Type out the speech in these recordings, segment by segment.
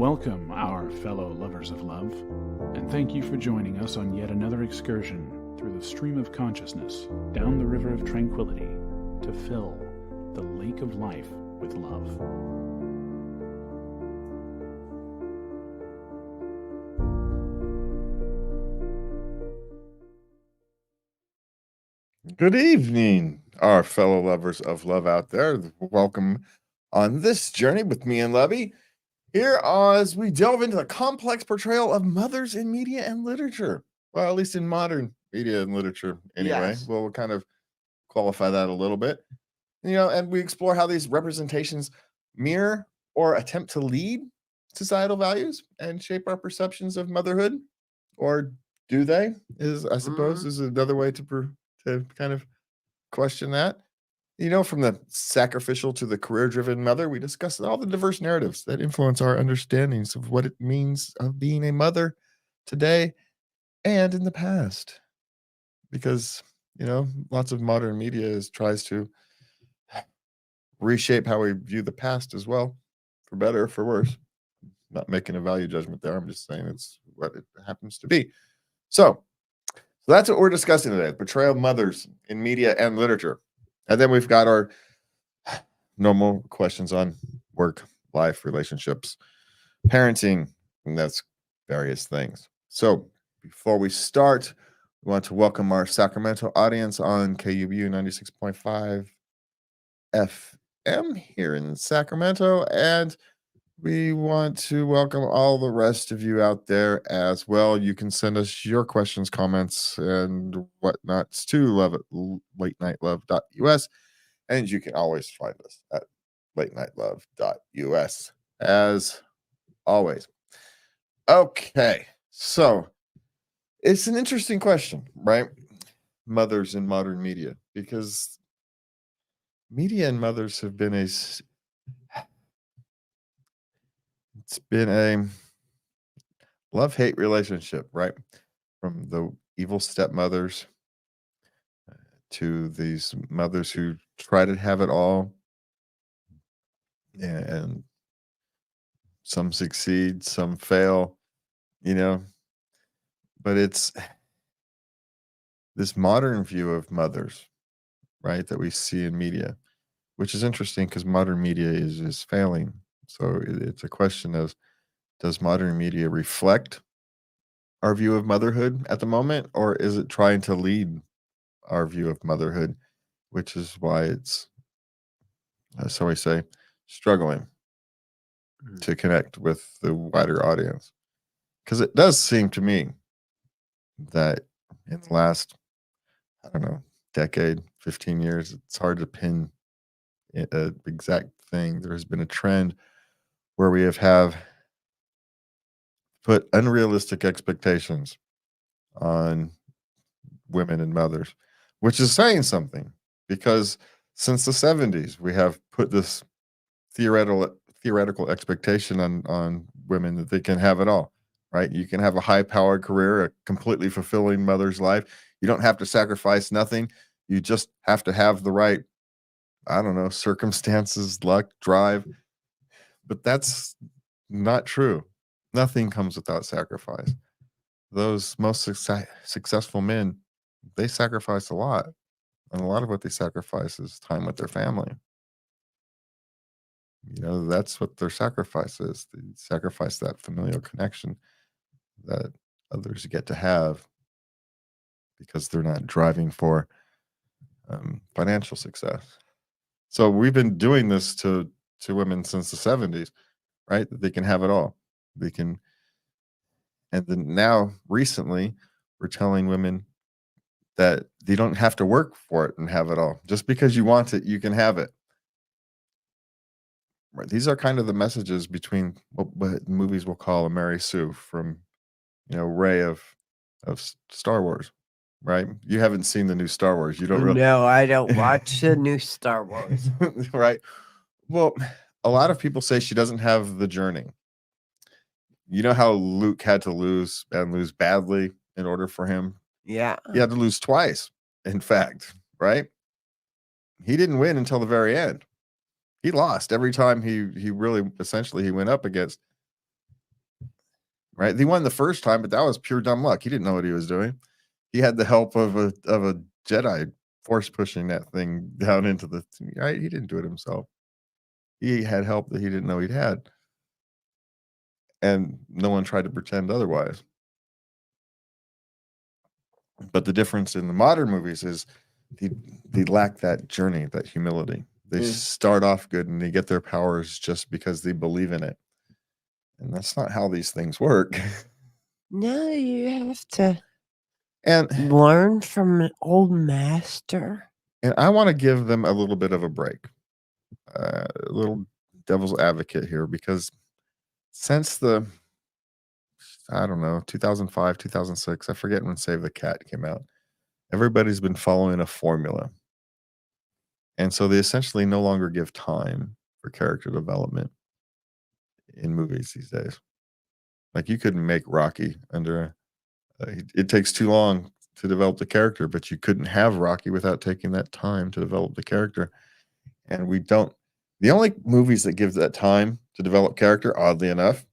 Welcome, our fellow lovers of love, and thank you for joining us on yet another excursion through the stream of consciousness down the river of tranquility to fill the lake of life with love. Good evening, our fellow lovers of love out there. Welcome on this journey with me and Levy. Here as we delve into the complex portrayal of mothers in media and literature. Well, at least in modern media and literature, anyway. Yes. We'll kind of qualify that a little bit. And we explore how these representations mirror or attempt to lead societal values and shape our perceptions of motherhood. Or do they? I suppose, is another way to kind of question that. From the sacrificial to the career-driven mother, we discussed all the diverse narratives that influence our understandings of what it means of being a mother today and in the past. Because, lots of modern media tries to reshape how we view the past as well, for better or for worse. Not making a value judgment there. I'm just saying it's what it happens to be. So that's what we're discussing today, portrayal of mothers in media and literature. And then we've got our normal questions on work, life, relationships, parenting, and that's various things. So before we start, we want to welcome our Sacramento audience on KUBU 96.5 FM here in Sacramento. And we want to welcome all the rest of you out there as well. You can send us your questions, comments, and whatnots to late-night-love.us. And you can always find us at late-night-love.us as always. Okay, so it's an interesting question, right? Mothers in modern media, because media and mothers have been it's been a love-hate relationship, right? From the evil stepmothers to these mothers who try to have it all, and some succeed, some fail, but it's this modern view of mothers, right, that we see in media, which is interesting because modern media is failing. So it's a question of, does modern media reflect our view of motherhood at the moment, or is it trying to lead our view of motherhood, which is why it's, so we say, struggling to connect with the wider audience. Because it does seem to me that in the last, I don't know, decade, 15 years, it's hard to pin an exact thing. There has been a trend where we have put unrealistic expectations on women and mothers, which is saying something, because since the 70s, we have put this theoretical expectation on women that they can have it all, right? You can have a high-powered career, a completely fulfilling mother's life. You don't have to sacrifice nothing. You just have to have the right, I don't know, circumstances, luck, drive. But that's not true. Nothing comes without sacrifice. Those most successful men, they sacrifice a lot. And a lot of what they sacrifice is time with their family. That's what their sacrifice is. They sacrifice that familial connection that others get to have because they're not driving for financial success. So we've been doing this to women since the 70s, right? That they can have it all. They can, and then now recently we're telling women that they don't have to work for it and have it all. Just because you want it, you can have it. Right. These are kind of the messages between what movies will call a Mary Sue from, Rey of Star Wars, right? You haven't seen the new Star Wars. You don't really. No, I don't watch the new Star Wars. Right. Well, a lot of people say she doesn't have the journey. You know how Luke had to lose and lose badly in order for him? Yeah. He had to lose twice, in fact, right? He didn't win until the very end. He lost every time he really essentially he went up against right? He won the first time, but that was pure dumb luck. He didn't know what he was doing. He had the help of a Jedi force pushing that thing down into the right. He didn't do it himself. He had help that he didn't know he'd had, and no one tried to pretend otherwise. But the difference in the modern movies is they lack that journey, that humility. They start off good and they get their powers just because they believe in it. And that's not how these things work. No, you have to And learn from an old master. I want to give them a little bit of a break. A little devil's advocate here, because since the I don't know, 2005, 2006, I forget when Save the Cat came out, everybody's been following a formula. And so they essentially no longer give time for character development in movies these days. Like, you couldn't make Rocky under it takes too long to develop the character, but you couldn't have Rocky without taking that time to develop the character. And we don't. The only movies that give that time to develop character, oddly enough,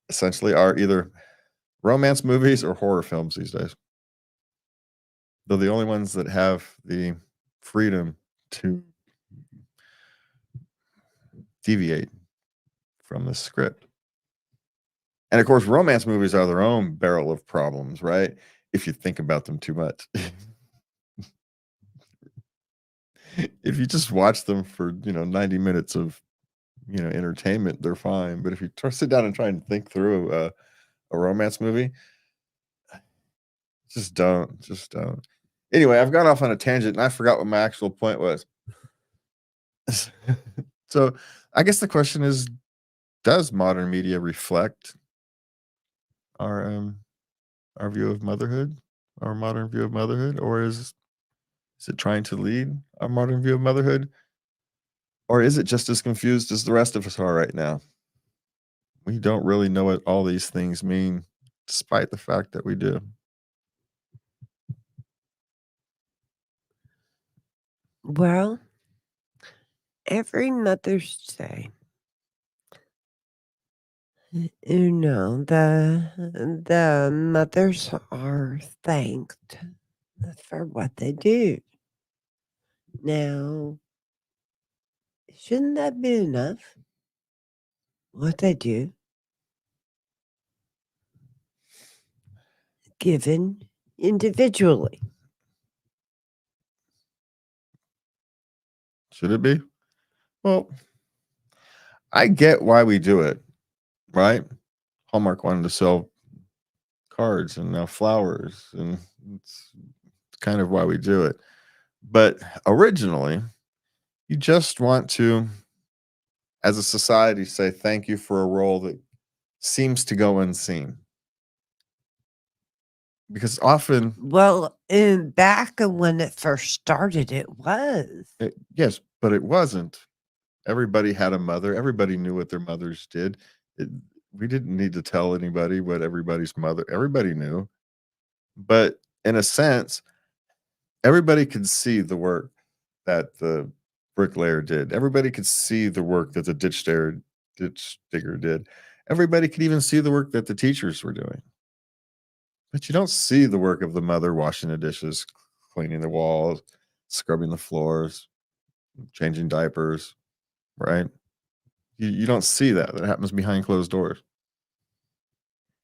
essentially are either romance movies or horror films these days. They're the only ones that have the freedom to deviate from the script. And of course, romance movies are their own barrel of problems, right? If you think about them too much. If you just watch them for, 90 minutes of, entertainment, they're fine. But if you sit down and try and think through a romance movie, just don't. Anyway, I've gone off on a tangent and I forgot what my actual point was. So I guess the question is, does modern media reflect our view of motherhood, our modern view of motherhood, or is it trying to lead our modern view of motherhood, or is it just as confused as the rest of us are right now? We don't really know what all these things mean, despite the fact that we do. Well, every Mother's Day, the mothers are thanked for what they do. Now, shouldn't that be enough? What they do? Given individually. Should it be? Well, I get why we do it, right? Hallmark wanted to sell cards and now flowers, and it's kind of why we do it. But originally, you just want to, as a society, say thank you for a role that seems to go unseen. Because often, Well, back when it first started, it was. yes, but it wasn't. Everybody had a mother. Everybody knew what their mothers did. We didn't need to tell anybody what everybody's mother. Everybody knew. But in a sense, everybody could see the work that the bricklayer did. Everybody could see the work that the ditch digger did. Everybody could even see the work that the teachers were doing. But you don't see the work of the mother washing the dishes, cleaning the walls, scrubbing the floors, changing diapers, right? You don't see that. That happens behind closed doors.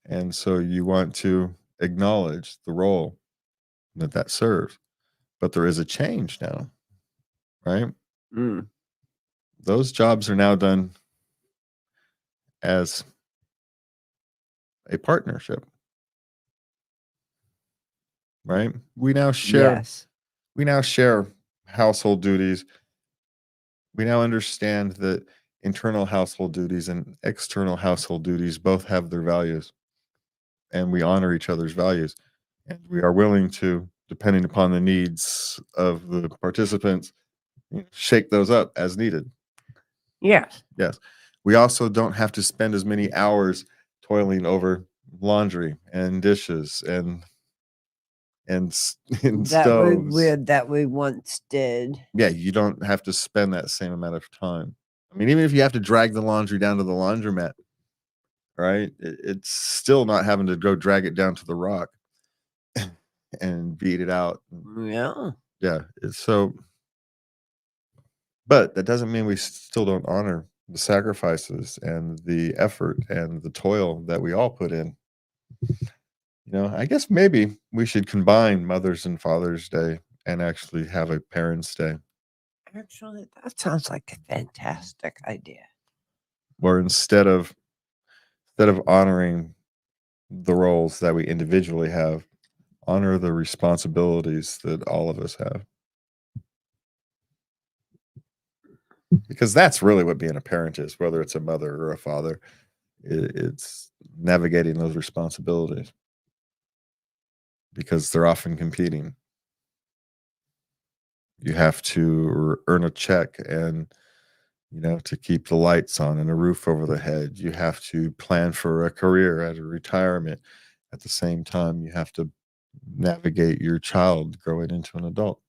And so you want to acknowledge the role that serves. But there is a change now, right? Those jobs are now done as a partnership, right? We now share household duties. We now understand that internal household duties and external household duties both have their values, and we honor each other's values. And we are willing to, depending upon the needs of the participants, shake those up as needed. Yes. Yes. We also don't have to spend as many hours toiling over laundry and dishes and stoves. That we once did. Yeah, you don't have to spend that same amount of time. I mean, even if you have to drag the laundry down to the laundromat, right? It's still not having to go drag it down to the rock and beat it out. Yeah. Yeah. So, but that doesn't mean we still don't honor the sacrifices and the effort and the toil that we all put in. I guess maybe we should combine Mother's and Father's Day and actually have a Parents' Day, Actually, that sounds like a fantastic idea. where instead of honoring the roles that we individually have, honor the responsibilities that all of us have. Because that's really what being a parent is, whether it's a mother or a father. It's navigating those responsibilities because they're often competing. You have to earn a check and to keep the lights on and a roof over the head. You have to plan for a career at a retirement. At the same time, you have to navigate your child growing into an adult.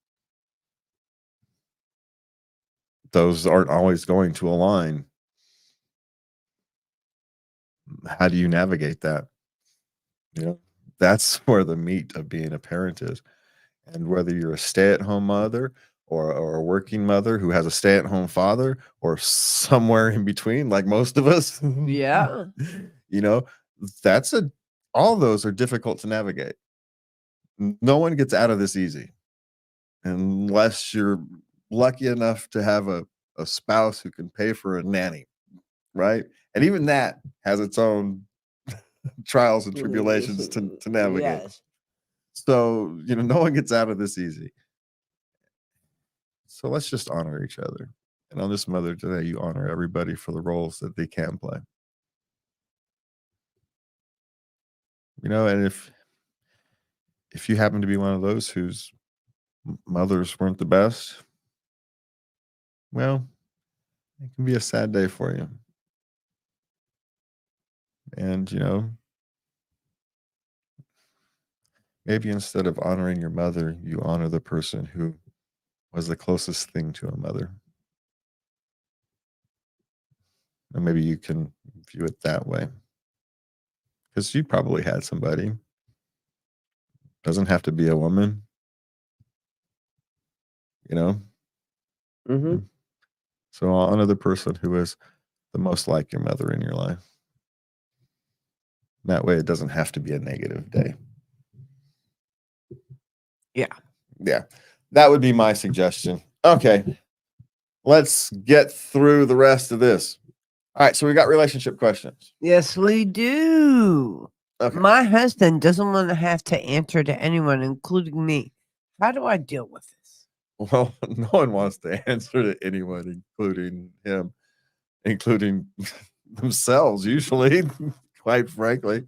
Those aren't always going to align. How do you navigate that? That's where the meat of being a parent is. And whether you're a stay-at-home mother or a working mother who has a stay-at-home father or somewhere in between, like most of us, Yeah. you know, that's all those are difficult to navigate. No one gets out of this easy unless you're lucky enough to have a spouse who can pay for a nanny, right? And even that has its own trials and tribulations to navigate. Yes. So, no one gets out of this easy. So let's just honor each other. And on this Mother Day, you honor everybody for the roles that they can play. And if you happen to be one of those whose mothers weren't the best, well, it can be a sad day for you. And, maybe instead of honoring your mother, you honor the person who was the closest thing to a mother. And maybe you can view it that way. Because you probably had somebody. Doesn't have to be a woman. Mm-hmm. So honor the person who is the most like your mother in your life. That way it doesn't have to be a negative day. Yeah. Yeah. That would be my suggestion. Okay. Let's get through the rest of this. All right. So we got relationship questions. Yes, we do. Okay. My husband doesn't want to have to answer to anyone, including me. How do I deal with this? Well, no one wants to answer to anyone, including him, including themselves, usually, quite frankly.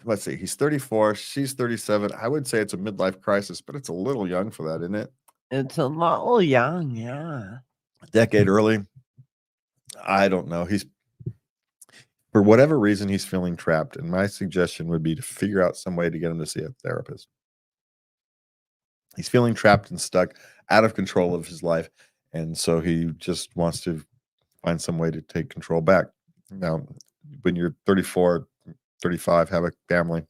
Let's see, he's 34, she's 37. I would say it's a midlife crisis, but it's a little young for that, isn't it? It's a little young, yeah. A decade early. I don't know. For whatever reason, he's feeling trapped. And my suggestion would be to figure out some way to get him to see a therapist. He's feeling trapped and stuck, out of control of his life. And so he just wants to find some way to take control back. Now, when you're 34, 35, have a family,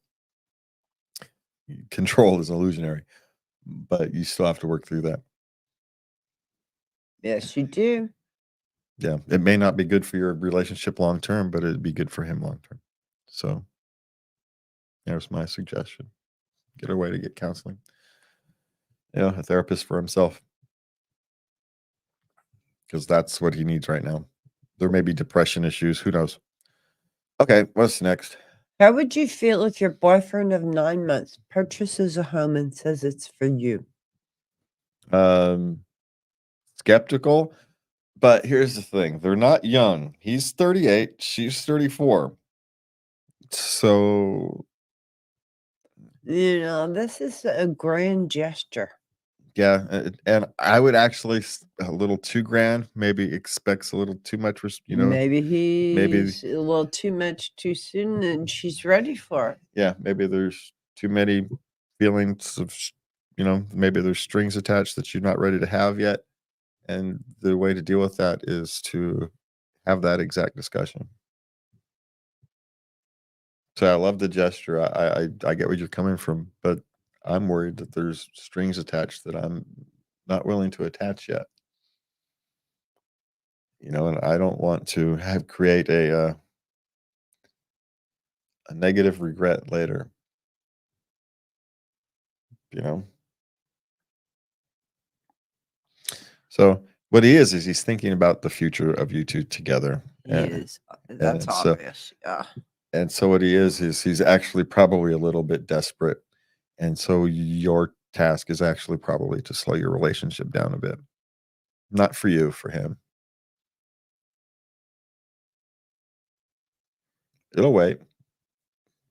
control is illusionary, but you still have to work through that. Yes, you do. Yeah, it may not be good for your relationship long term, but it'd be good for him long term. So there's my suggestion. Get a way to get counseling. A therapist for himself. Because that's what he needs right now. There may be depression issues. Who knows? Okay, what's next? How would you feel if your boyfriend of 9 months purchases a home and says it's for you? Skeptical. But here's the thing. They're not young. He's 38. She's 34. So, This is a grand gesture. yeah. And I would actually, a little $2,000, maybe expects a little too much, Maybe he's a little too much too soon and she's ready for it. Yeah, maybe there's too many feelings of, maybe there's strings attached that you're not ready to have yet. And the way to deal with that is to have that exact discussion. So I love the gesture. I get where you're coming from, but I'm worried that there's strings attached that I'm not willing to attach yet. And I don't want to create a negative regret later. You know. So what he is he's thinking about the future of you two together. He is. That's and so- obvious. Yeah. And so what he is he's actually probably a little bit desperate. And so your task is actually probably to slow your relationship down a bit. Not for you, for him. It'll wait.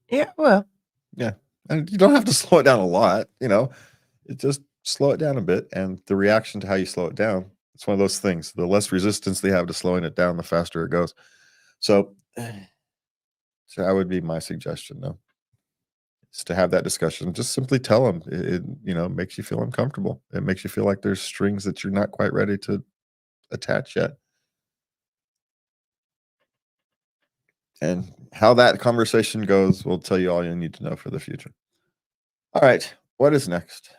Yeah. Well. Yeah. And you don't have to slow it down a lot, It just slow it down a bit. And the reaction to how you slow it down, it's one of those things. The less resistance they have to slowing it down, the faster it goes. So that would be my suggestion, though. Is to have that discussion. Just simply tell him it makes you feel uncomfortable. It makes you feel like there's strings that you're not quite ready to attach yet. And how that conversation goes will tell you all you need to know for the future. All right. What is next?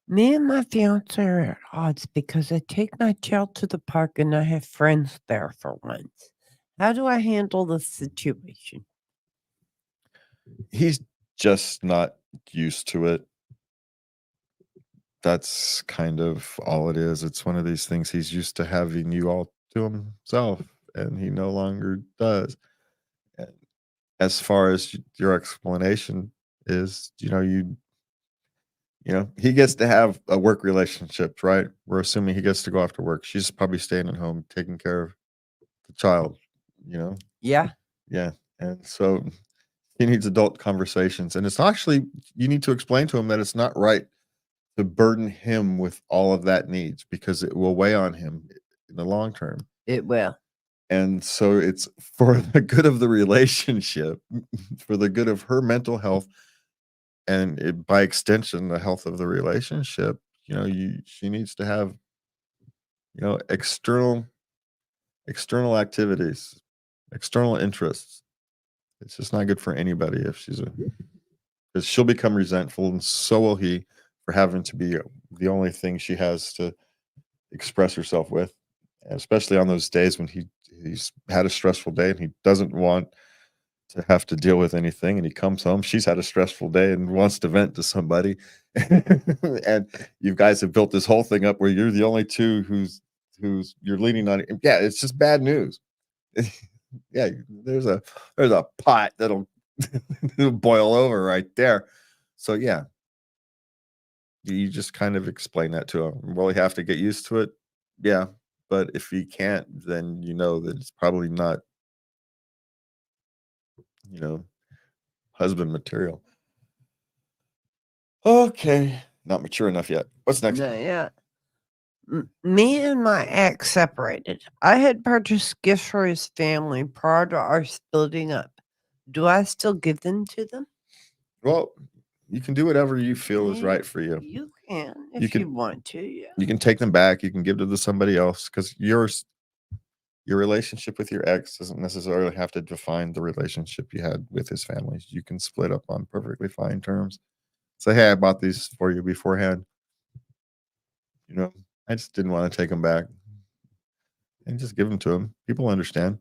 Me and my fiance are at odds because I take my child to the park and I have friends there for once. How do I handle the situation? He's just not used to it. That's kind of all it is. It's one of these things. He's used to having you all to himself, and he no longer does. And as far as your explanation is, he gets to have a work relationship, right? We're assuming he gets to go off to work. She's probably staying at home, taking care of the child, Yeah. Yeah. And so he needs adult conversations. And it's actually, you need to explain to him that it's not right to burden him with all of that needs because it will weigh on him in the long term. It will. And so it's for the good of the relationship, for the good of her mental health, and by extension, the health of the relationship. She needs to have, external activities, external interests. It's just not good for anybody if because she'll become resentful, and so will he, for having to be the only thing she has to express herself with, and especially on those days when he's had a stressful day and he doesn't want to have to deal with anything, and he comes home, she's had a stressful day and wants to vent to somebody. And you guys have built this whole thing up where you're the only two who's you're leaning on. Yeah, it's just bad news. Yeah, there's a pot that'll boil over right there. So yeah, you just kind of explain that to him. Will he have to get used to it? Yeah, but if he can't, then that it's probably not husband material. Okay, not mature enough yet. What's next? No, yeah. Me and my ex separated. I had purchased gifts for his family prior to our splitting up. Do I still give them to them? Well, you can do whatever you feel is right for you. You can You if can- you want to. Yeah. You can take them back. You can give them to somebody else because your relationship with your ex doesn't necessarily have to define the relationship you had with his family. You can split up on perfectly fine terms. Say, hey, I bought these for you beforehand. I just didn't want to take them back, and just give them to them. People understand.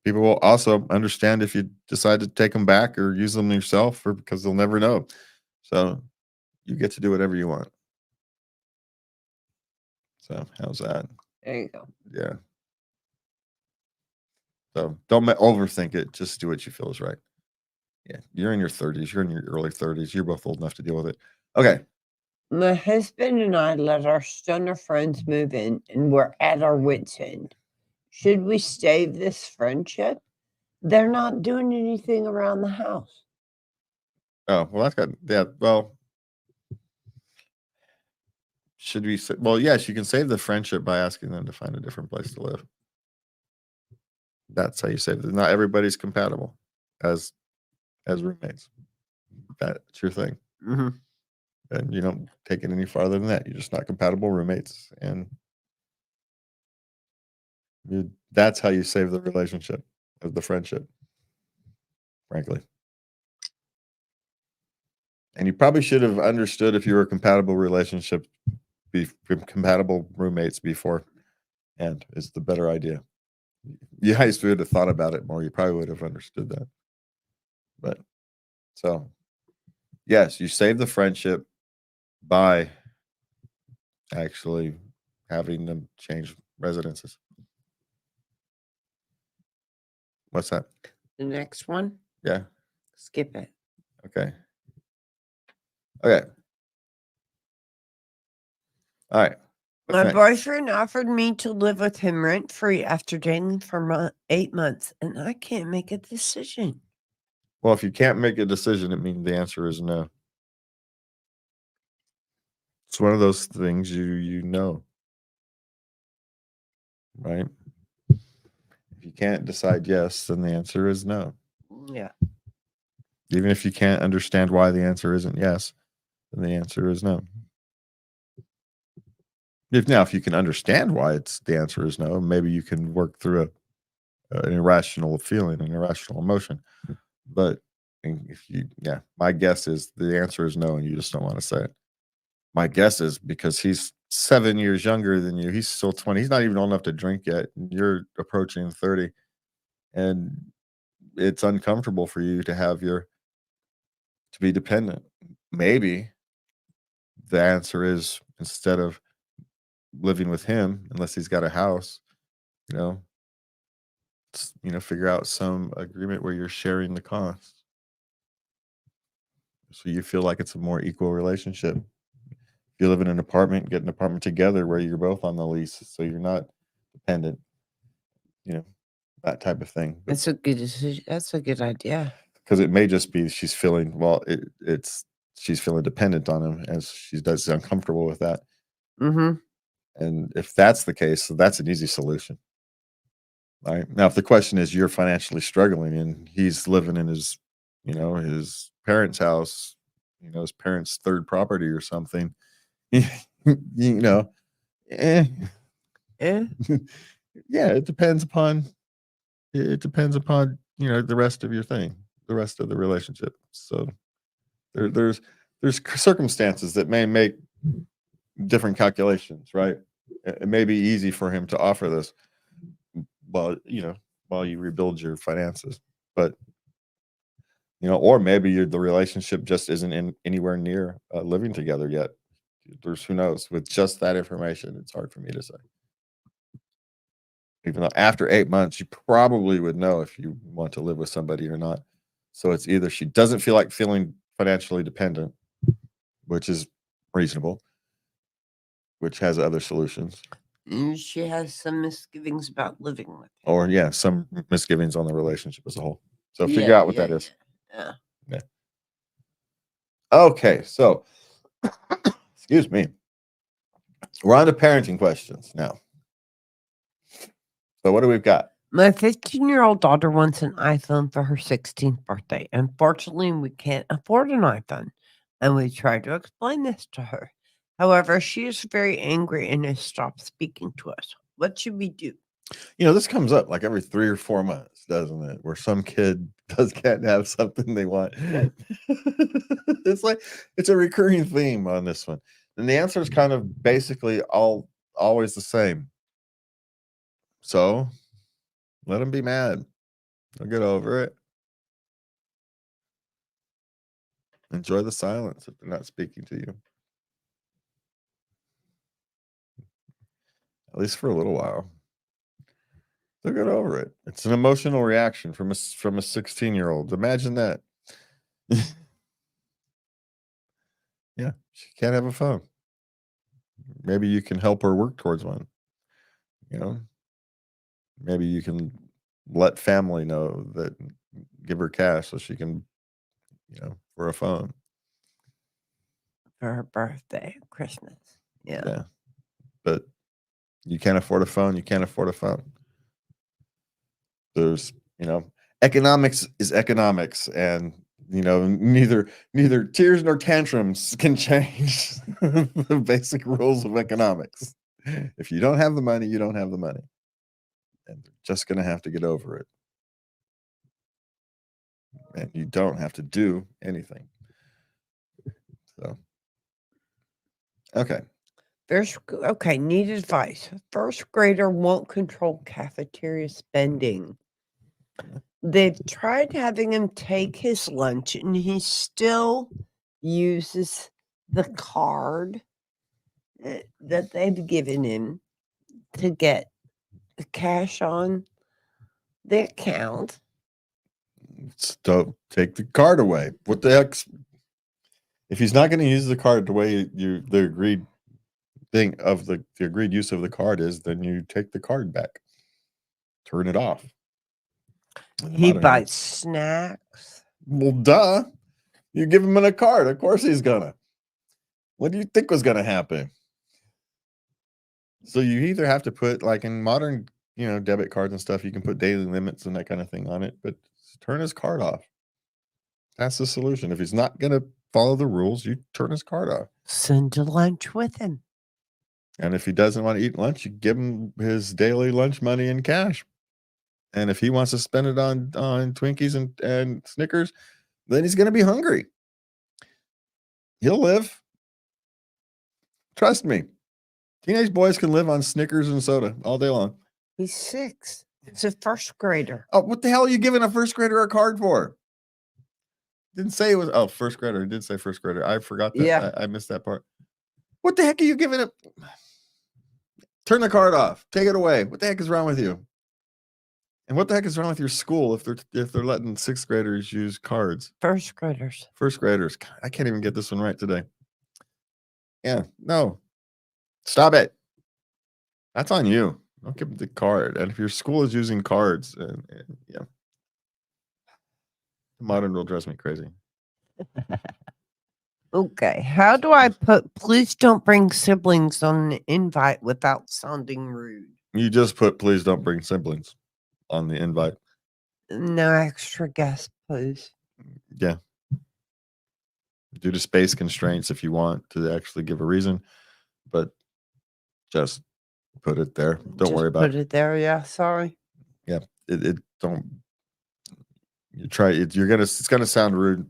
People will also understand if you decide to take them back or use them yourself, or because they'll never know. So you get to do whatever you want. So how's that? There you go. Yeah. So don't overthink it. Just do what you feel is right. Yeah. You're in your 30s. You're in your early 30s. You're both old enough to deal with it. Okay. My husband and I let our stoner friends move in, and we're at our wits' end. Should we save this friendship? They're not doing anything around the house. Oh, well, well, should we say, well, yes, you can save the friendship by asking them to find a different place to live. That's how you save it. Not everybody's compatible as roommates. That's your thing. Mm-hmm. And you don't take it any farther than that. You're just not compatible roommates, and That's how you save the relationship, the friendship, frankly. And you probably should have understood if you were a compatible relationship, compatible roommates before, and is the better idea. You guys would have thought about it more. You probably would have understood that. But so, yes, you save the friendship by actually having them change residences. What's that? The next one, Yeah. skip it. Okay. Okay. All right. What's My next? boyfriend offered me to live with him rent-free after dating for 8 months, and I can't make a decision. Well, if you can't make a decision, it means the answer is no. It's one of those things you know, right? If you can't decide yes, then the answer is no. Yeah. Even if you can't understand why the answer isn't yes, then the answer is no. If you can understand why the answer is no, maybe you can work through an irrational feeling, an irrational emotion. But my guess is the answer is no, and you just don't want to say it. My guess is because he's 7 years younger than you. He's still 20. He's not even old enough to drink yet. You're approaching 30, and it's uncomfortable for you to be dependent. Maybe the answer is, instead of living with him, unless he's got a house, figure out some agreement where you're sharing the costs, so you feel like it's a more equal relationship. If you live in an apartment, get an apartment together where you're both on the lease, so you're not dependent. That type of thing. That's a good decision. That's a good idea. Because it may just be she's feeling she's feeling dependent on him, as she does uncomfortable with that. Mm-hmm. And if that's the case, that's an easy solution. Right now, if the question is you're financially struggling and he's living in his parents' house, his parents' third property or something, yeah, it depends upon the rest of your thing, the rest of the relationship. So there's circumstances that may make different calculations, right? It may be easy for him to offer this while you rebuild your finances, but or maybe the relationship just isn't anywhere near living together yet. Who knows? With just that information, it's hard for me to say. Even though after 8 months, you probably would know if you want to live with somebody or not. So it's either she doesn't feel like feeling financially dependent, which is reasonable, which has other solutions. And she has some misgivings about living with him. Or some misgivings on the relationship as a whole. So figure out what that is. Yeah. Okay, so excuse me. We're on to parenting questions now. So what do we've got? My 15-year-old daughter wants an iPhone for her 16th birthday. Unfortunately, we can't afford an iPhone, and we tried to explain this to her. However, she is very angry and has stopped speaking to us. What should we do? This comes up like every 3 or 4 months, doesn't it? Where some kid can't have something they want. It's a recurring theme on this one. And the answer is kind of basically always the same. So let them be mad. They'll get over it. Enjoy the silence if they're not speaking to you. At least for a little while. They'll get over it. It's an emotional reaction from a 16-year-old. Imagine that. Yeah, she can't have a phone. Maybe you can help her work towards one. Maybe you can let family know that, give her cash so she can, for a phone. For her birthday, Christmas. Yeah. But you can't afford a phone. You can't afford a phone. There's, economics is economics, and neither tears nor tantrums can change the basic rules of economics. If you don't have the money, you don't have the money. and they're just going to have to get over it. And you don't have to do anything. So, okay. Okay, need advice. First grader won't control cafeteria spending. They've tried having him take his lunch, and he still uses the card that they've given him to get the cash on the account. So take the card away. What the heck? If he's not going to use the card the way the agreed thing of the agreed use of the card is, then you take the card back. Turn it off. He buys snacks. Well, duh. You give him a card. Of course he's gonna. What do you think was gonna happen? So you either have to put, like in modern, debit cards and stuff, you can put daily limits and that kind of thing on it, but turn his card off. That's the solution. If he's not gonna follow the rules, you turn his card off. Send to lunch with him. And if he doesn't want to eat lunch, you give him his daily lunch money in cash. And if he wants to spend it on Twinkies and Snickers, then he's going to be hungry. He'll live. Trust me. Teenage boys can live on Snickers and soda all day long. He's 6. It's a first grader. Oh, what the hell are you giving a first grader a card for? Didn't say it was, first grader. It did say first grader. I forgot that. Yeah. I missed that part. What the heck are you giving it? Turn the card off. Take it away. What the heck is wrong with you? And what the heck is wrong with your school if they're letting 6th graders use cards? First graders. First graders. God, I can't even get this one right today. Yeah, no. Stop it. That's on you. Don't give them the card. And if your school is using cards, yeah. Modern will drive me crazy. Okay. How do I put please don't bring siblings on an invite without sounding rude? You just put please don't bring siblings on the invite. No extra guests, please. Yeah. Due to space constraints, if you want to actually give a reason, but just put it there. Don't worry about it. Put it there. Yeah. Sorry. Yeah. It don't. You try it. It's gonna sound rude,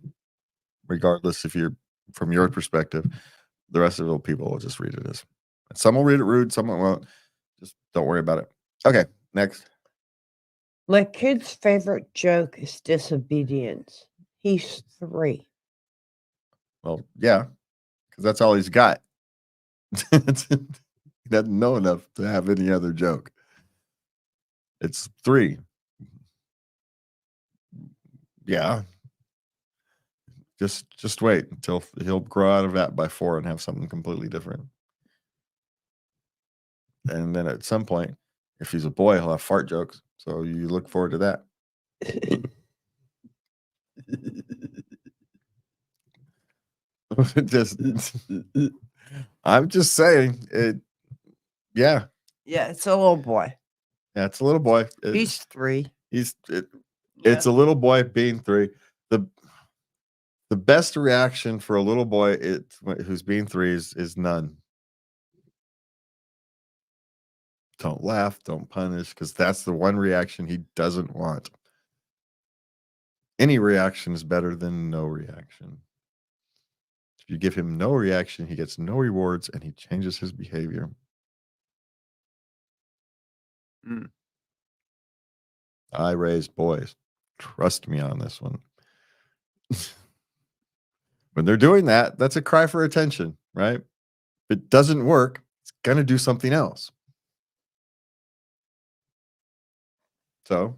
regardless if you're from your perspective. The rest of the people will just read it as. Some will read it rude. Some won't. Just don't worry about it. Okay. Next. My kid's favorite joke is disobedience. He's 3. Well, yeah, because that's all he's got. He doesn't know enough to have any other joke. It's 3. Yeah. Just wait until he'll grow out of that by 4 and have something completely different. And then at some point, if he's a boy, he'll have fart jokes. So you look forward to that. I'm just saying it. Yeah. Yeah, it's a little boy. Yeah, it's a little boy. He's 3. It's a little boy being 3. The best reaction for a little boy who's being 3 is none. Don't laugh, don't punish, because that's the one reaction he doesn't want. Any reaction is better than no reaction. If you give him no reaction, he gets no rewards and he changes his behavior. I raise boys. Trust me on this one. When they're doing that, that's a cry for attention, right? If it doesn't work, it's going to do something else. So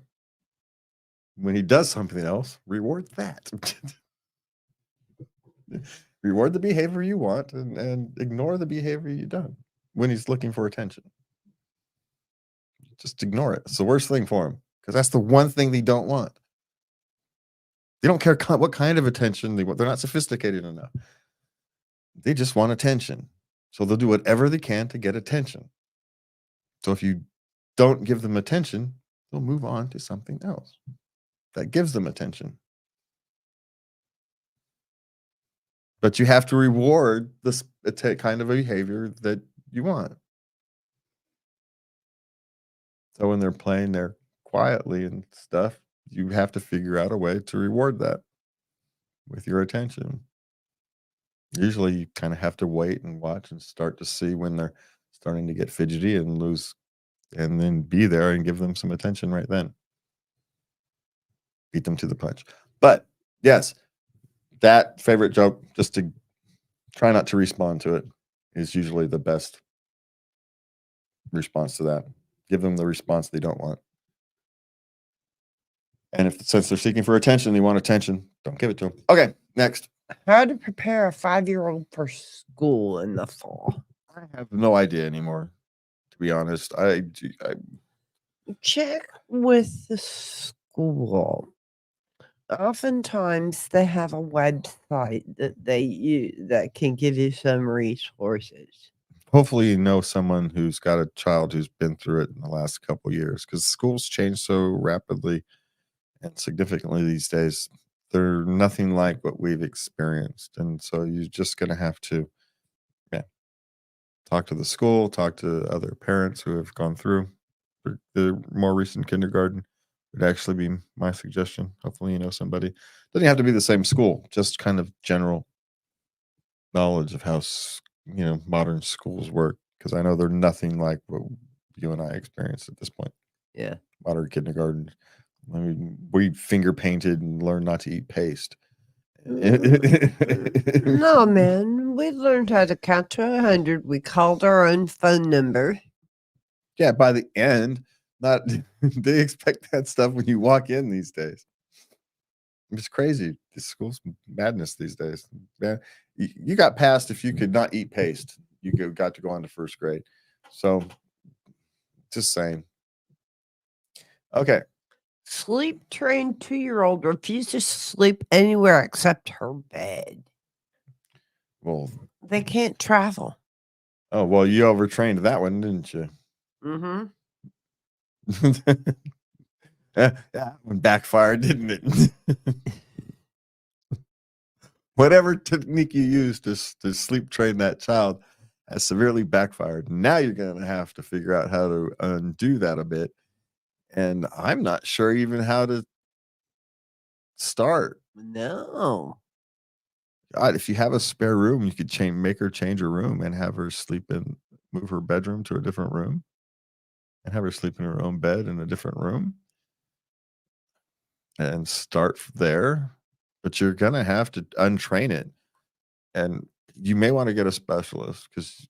when he does something else, reward that. Reward the behavior you want and ignore the behavior you don't when he's looking for attention. Just ignore it. It's the worst thing for him because that's the one thing they don't want. They don't care what kind of attention they want. They're not sophisticated enough. They just want attention. So they'll do whatever they can to get attention. So if you don't give them attention, they'll move on to something else that gives them attention. But you have to reward this kind of behavior that you want. So when they're playing there quietly and stuff, you have to figure out a way to reward that with your attention. Usually you kind of have to wait and watch and start to see when they're starting to get fidgety and lose, and then be there and give them some attention right then. Beat them to the punch. But yes, that favorite joke, just to try not to respond to it, is usually the best response to that. Give them the response they don't want. And since they're seeking for attention, they want attention, don't give it to them. Okay, next. How to prepare a 5-year-old for school in the fall. I have no idea anymore, to be honest. I Check with the school. Oftentimes they have a website that they use that can give you some resources. hopefully you know someone who's got a child who's been through it in the last couple of years, because schools change so rapidly and significantly these days. They're nothing like what we've experienced, and so you're just going to have to talk to the school, talk to other parents who have gone through the more recent kindergarten. Would actually be my suggestion. Hopefully you know somebody. Doesn't have to be the same school, just kind of general knowledge of how modern schools work, because I know they're nothing like what you and I experienced at this point. Yeah. Modern kindergarten. I mean, we finger painted and learned not to eat paste. No, man. We learned how to count to 100. We called our own phone number. Yeah, by the end, not they expect that stuff when you walk in these days. It's crazy. The school's madness these days. Man, you got passed if you could not eat paste. You got to go on to first grade. So, just saying. Okay. Sleep trained 2-year-old refuses to sleep anywhere except her bed. Well, They can't travel. oh, well, you overtrained that one, didn't you? Mm-hmm. That one backfired, didn't it? Whatever technique you used to sleep train that child has severely backfired. Now you're going to have to figure out how to undo that a bit. And I'm not sure even how to start. No. God, if you have a spare room, you could make her change her room and have her move her bedroom to a different room and have her sleep in her own bed in a different room and start there. But you're going to have to untrain it. And you may want to get a specialist, because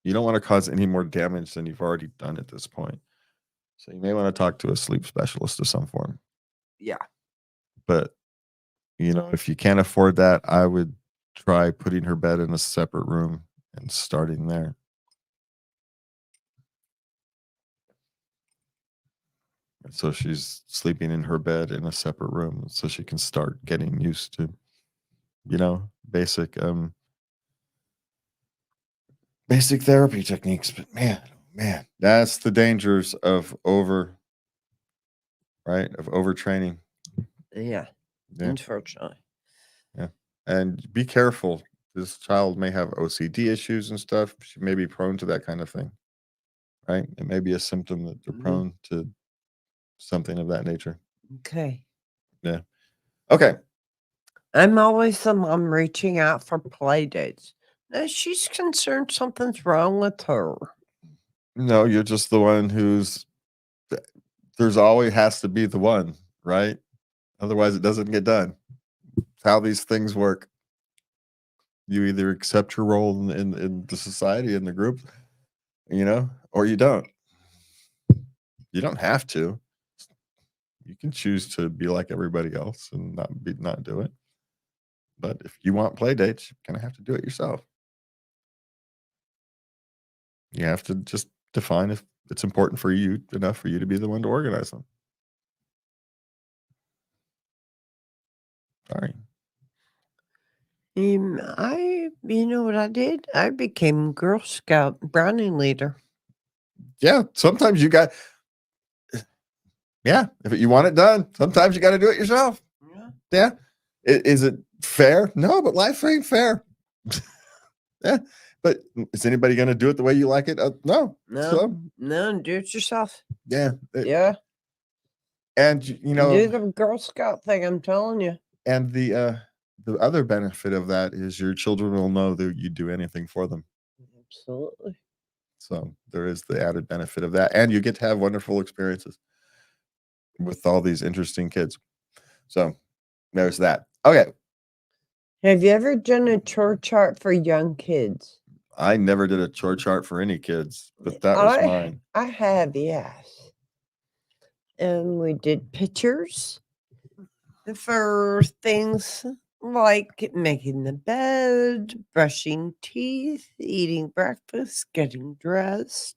you don't want to cause any more damage than you've already done at this point. So you may want to talk to a sleep specialist of some form. Yeah. But, if you can't afford that, I would try putting her bed in a separate room and starting there. So she's sleeping in her bed in a separate room so she can start getting used to, basic therapy techniques. But man, that's the dangers of overtraining. Yeah. Unfortunately. Yeah. And be careful. This child may have OCD issues and stuff. She may be prone to that kind of thing. Right? It may be a symptom that they're prone to something of that nature. Okay. Yeah. Okay. I'm always the mom reaching out for play dates. Now she's concerned something's wrong with her. No, you're just the one there's always has to be the one, right? Otherwise it doesn't get done. It's how these things work. You either accept your role in the society, in the group, or you don't. You don't have to. You can choose to be like everybody else and not do it. But if you want play dates, you're gonna have to do it yourself. You have to just define if it's important for you enough for you to be the one to organize them. Sorry. You know what I did? I became Girl Scout Brownie leader. Yeah, sometimes you got. Yeah, if you want it done, sometimes you got to do it yourself. Yeah. Is it fair? No, but life ain't fair. Yeah, But is anybody going to do it the way you like it? No. So, No, do it yourself. yeah. Yeah. And, you know, Do the Girl Scout thing, I'm telling you. and the other benefit of that is your children will know that you do anything for them. Absolutely. So there is the added benefit of that. And you get to have wonderful experiences with all these interesting kids. So there's that. Okay. Have you ever done a chore chart for young kids? I never did a chore chart for any kids, but that was mine. I have, yes. And we did pictures for things like making the bed, brushing teeth, eating breakfast, getting dressed.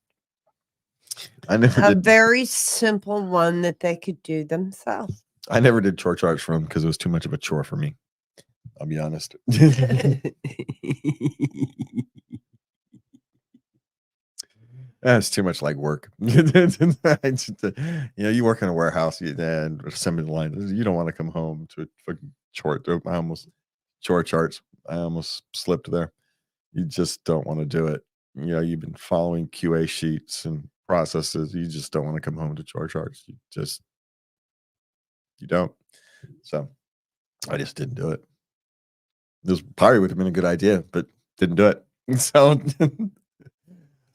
I never A did. very simple one that they could do themselves. I never did chore charts for them because it was too much of a chore for me. I'll be honest. That's too much like work. You know, you work in a warehouse and assembly line. You don't want to come home to a fucking chore. Chore charts. I almost slipped there. You just don't want to do it. You know, you've been following QA sheets and processes. You just don't want to come home to chore charts. You don't. So I just didn't do it. This probably would have been a good idea, but didn't do it.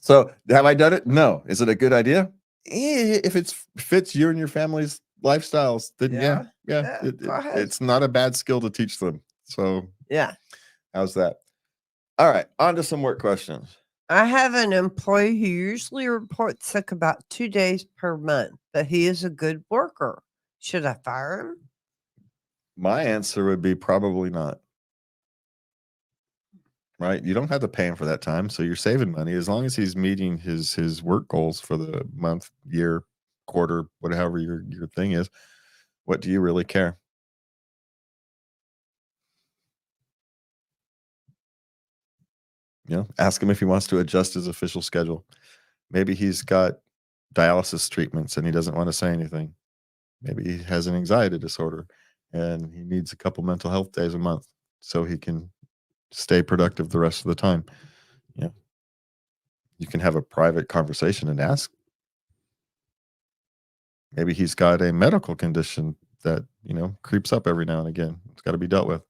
So have I done it? No. Is it a good idea? If it fits you and your family's lifestyles, then yeah. It's not a bad skill to teach them. So yeah. How's that? All right, on to some work questions. I have an employee who usually reports sick about 2 days per month, but he is a good worker. Should I fire him? My answer would be probably not. Right? You don't have to pay him for that time, so you're saving money as long as he's meeting his work goals for the month, year, quarter, whatever your thing is. What do you really care? You know, ask him if he wants to adjust his official schedule. Maybe he's got dialysis treatments and he doesn't want to say anything. Maybe he has an anxiety disorder and he needs a couple mental health days a month so he can stay productive the rest of the time. Yeah. You can have a private conversation and ask. Maybe he's got a medical condition that, you know, creeps up every now and again. It's got to be dealt with.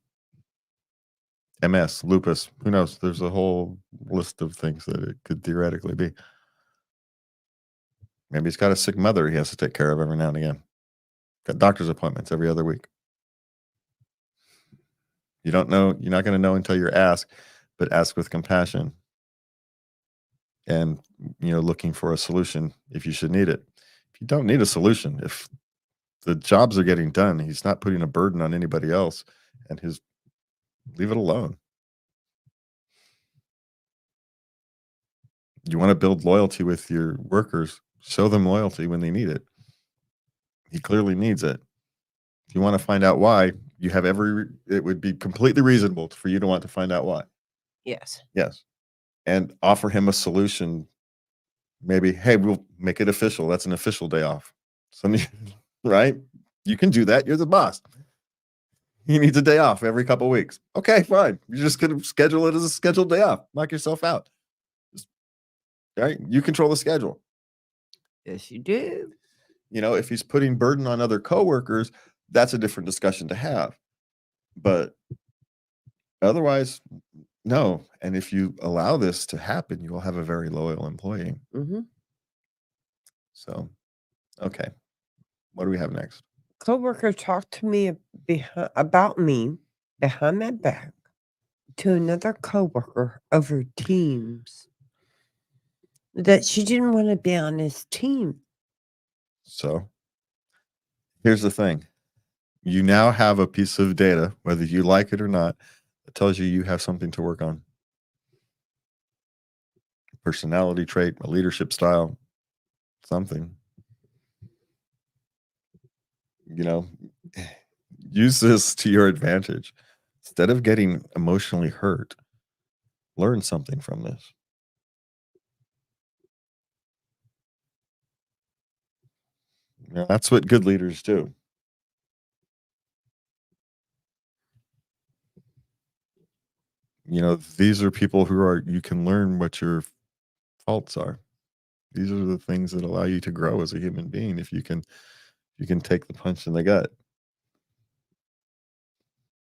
MS, lupus, who knows? There's a whole list of things that it could theoretically be. Maybe he's got a sick mother he has to take care of every now and again. Got doctor's appointments every other week. You don't know. You're not going to know until you're asked, but ask with compassion and, you know, looking for a solution if you should need it. If you don't need a solution, if the jobs are getting done, he's not putting a burden on anybody else, and leave it alone. You want to build loyalty with your workers, show them loyalty when they need it. He clearly needs it. If you want to find out why, it would be completely reasonable for you to want to find out why. Yes. Yes. And offer him a solution. Maybe, hey, we'll make it official. That's an official day off. So, right? You can do that. You're the boss. He needs a day off every couple of weeks. Okay, fine. You're just going to schedule it as a scheduled day off. Knock yourself out. Right? You control the schedule. Yes, you do. You know, if he's putting burden on other coworkers, that's a different discussion to have. But otherwise, no. And if you allow this to happen, you will have a very loyal employee. Mm-hmm. So, okay. What do we have next? Coworker talked to me about me behind my back to another coworker over Teams. That she didn't want to be on his team. So, here's the thing. You now have a piece of data, whether you like it or not, that tells you have something to work on. Personality trait, a leadership style, something. You know, use this to your advantage. Instead of getting emotionally hurt, learn something from this. You know, that's what good leaders do. these are people you can learn what your faults are. These are the things that allow you to grow as a human being. If you can take the punch in the gut,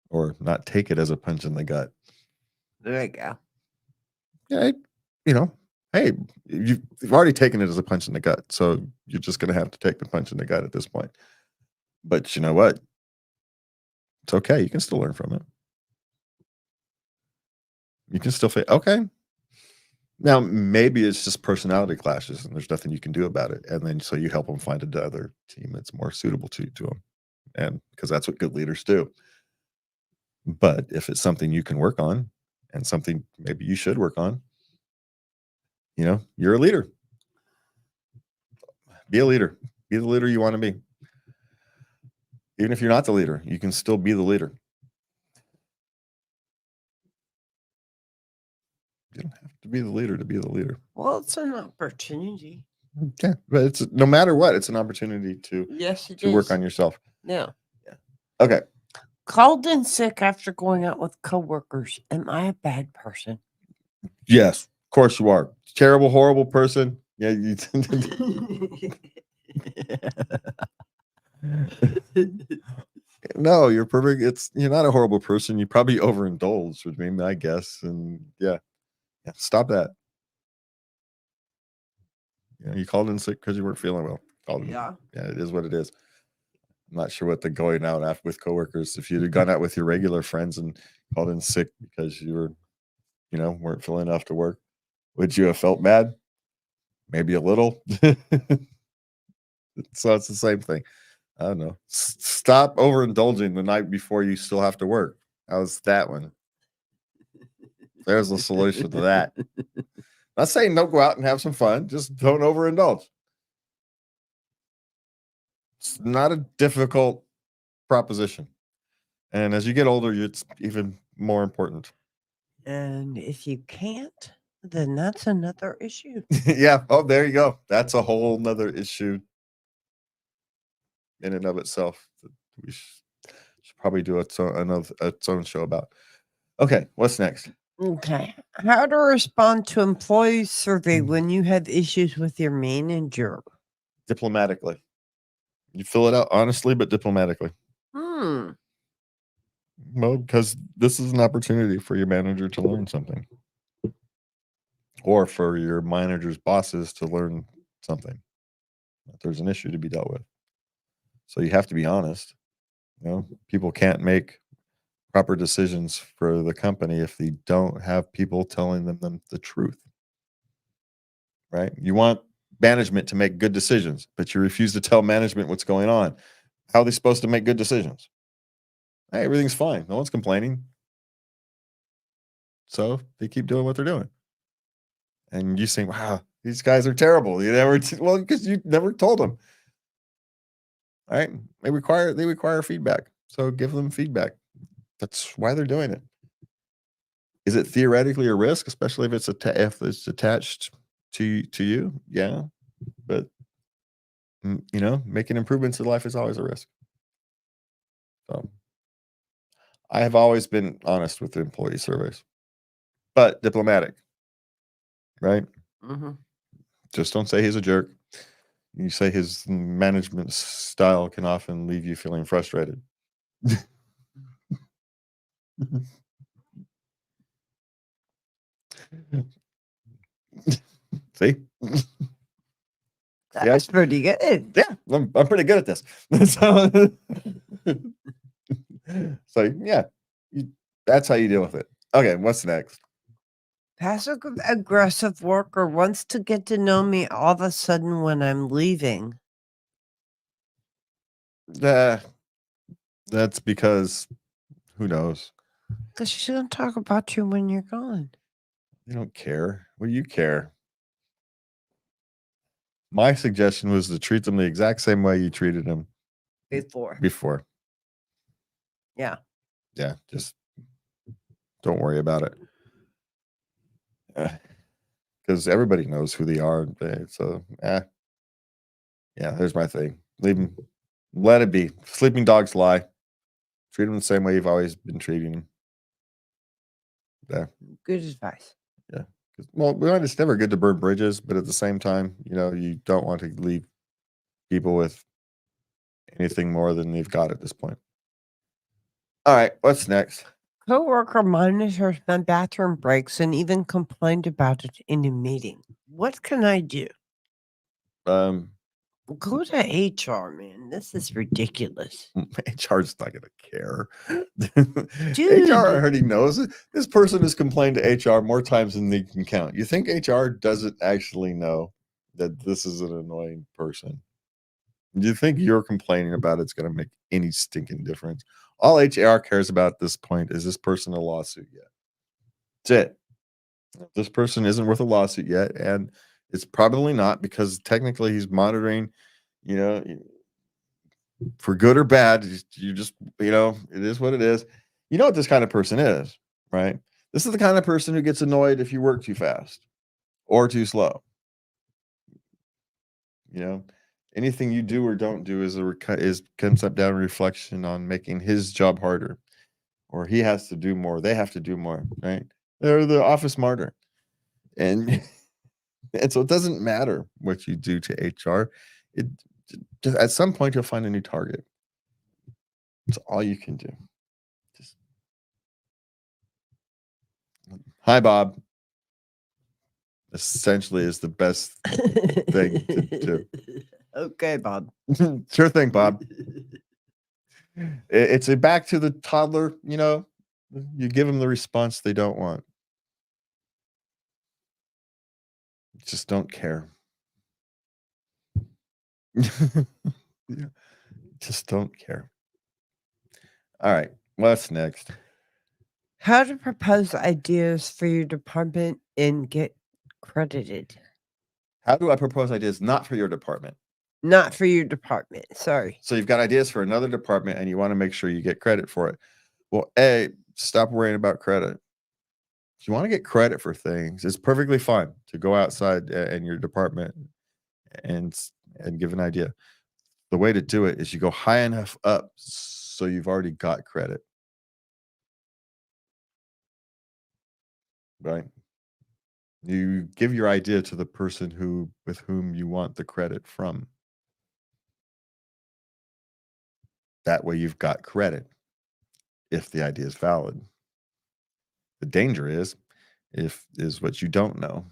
or not take it as a punch in the gut. There you go. Yeah, hey, you've already taken it as a punch in the gut, so you're just going to have to take the punch in the gut at this point. But you know what? It's okay. You can still learn from it. You can still say, okay. Now, maybe it's just personality clashes and there's nothing you can do about it. And then so you help them find another team that's more suitable to them. And because that's what good leaders do. But if it's something you can work on and something maybe you should work on, you're a leader. Be a leader. Be the leader you want to be. Even if you're not the leader, you can still be the leader. You don't have to be the leader to be the leader. Well, it's an opportunity. Yeah, but it's no matter what, it's an opportunity to work on yourself. Yeah. Okay. Called in sick after going out with coworkers. Am I a bad person? Yes, of course you are. Terrible, horrible person. Yeah, you. No, you're perfect. You're not a horrible person. You probably overindulged, would be my guess. And yeah, stop that. You called in sick because you weren't feeling well. Yeah, it is what it is. I'm not sure what the going out after with coworkers. If you'd gone out with your regular friends and called in sick because you were, weren't feeling enough to work, would you have felt bad? Maybe a little. So it's the same thing. I don't know. Stop overindulging the night before you still have to work. How's that one? There's a solution to that. Not saying don't go out and have some fun. Just don't overindulge. It's not a difficult proposition. And as you get older, it's even more important. And if you can't, then that's another issue. Yeah. Oh, there you go. That's a whole nother issue in and of itself that we should probably do its own show about. Okay. What's next? Okay. How to respond to employee survey when you have issues with your manager? Diplomatically. You fill it out honestly, but diplomatically. Well, because this is an opportunity for your manager to learn something, or for your manager's bosses to learn something. There's an issue to be dealt with. So you have to be honest. People can't make proper decisions for the company if they don't have people telling them the truth. Right? You want management to make good decisions, but you refuse to tell management what's going on. How are they supposed to make good decisions? Hey, everything's fine. No one's complaining. So they keep doing what they're doing. And you think, wow, these guys are terrible. You never, well, because you never told them. All right. They require feedback. So give them feedback. That's why they're doing it. Is it theoretically a risk, especially if it's attached to you? Yeah. But, making improvements in life is always a risk. So I have always been honest with the employee surveys, but diplomatic, right? Mm-hmm. Just don't say he's a jerk. You say his management style can often leave you feeling frustrated. See? That's pretty good. Yeah, I'm pretty good at this. So yeah, that's how you deal with it. Okay, what's next? Passive aggressive worker wants to get to know me all of a sudden when I'm leaving. That's because who knows? Because she's going to talk about you when you're gone. You don't care. What do you care? My suggestion was to treat them the exact same way you treated them before. Yeah. Yeah, just don't worry about it. Because everybody knows who they are. So, yeah, there's my thing. Leave them. Let it be. Sleeping dogs lie. Treat them the same way you've always been treating them. Yeah. Good advice. Yeah. Well, it's never good to burn bridges, but at the same time, you don't want to leave people with anything more than they've got at this point. All right, what's next? Coworker monitors my bathroom breaks and even complained about it in a meeting. What can I do? Go to HR, man. This is ridiculous. HR's not going to care. Dude. HR already knows it. This person has complained to HR more times than they can count. You think HR doesn't actually know that this is an annoying person? Do you think you're complaining about it's going to make any stinking difference? All HR cares about at this point is this person a lawsuit yet? That's it. This person isn't worth a lawsuit yet, and it's probably not because technically he's monitoring, for good or bad. You just, it is what it is. You know what this kind of person is, right? This is the kind of person who gets annoyed if you work too fast or too slow. Anything you do or don't do is comes up down reflection on making his job harder, or he has to do more. They have to do more, right? They're the office martyr, and and so it doesn't matter what you do to HR. It just at some point you'll find a new target. It's all you can do. Just hi, Bob. Essentially, is the best thing to do. Okay, Bob. Sure thing, Bob. It's a back to the toddler. You give them the response they don't want. Just don't care. Yeah. Just don't care. All right. What's next? How to propose ideas for your department and get credited. How do I propose ideas not for your department? Not for your department. Sorry. So you've got ideas for another department and you want to make sure you get credit for it. Well, A, stop worrying about credit. If you want to get credit for things, it's perfectly fine to go outside in your department and give an idea. The way to do it is you go high enough up so you've already got credit. Right? You give your idea to the person with whom you want the credit from. That way you've got credit if the idea is valid. The danger is what you don't know.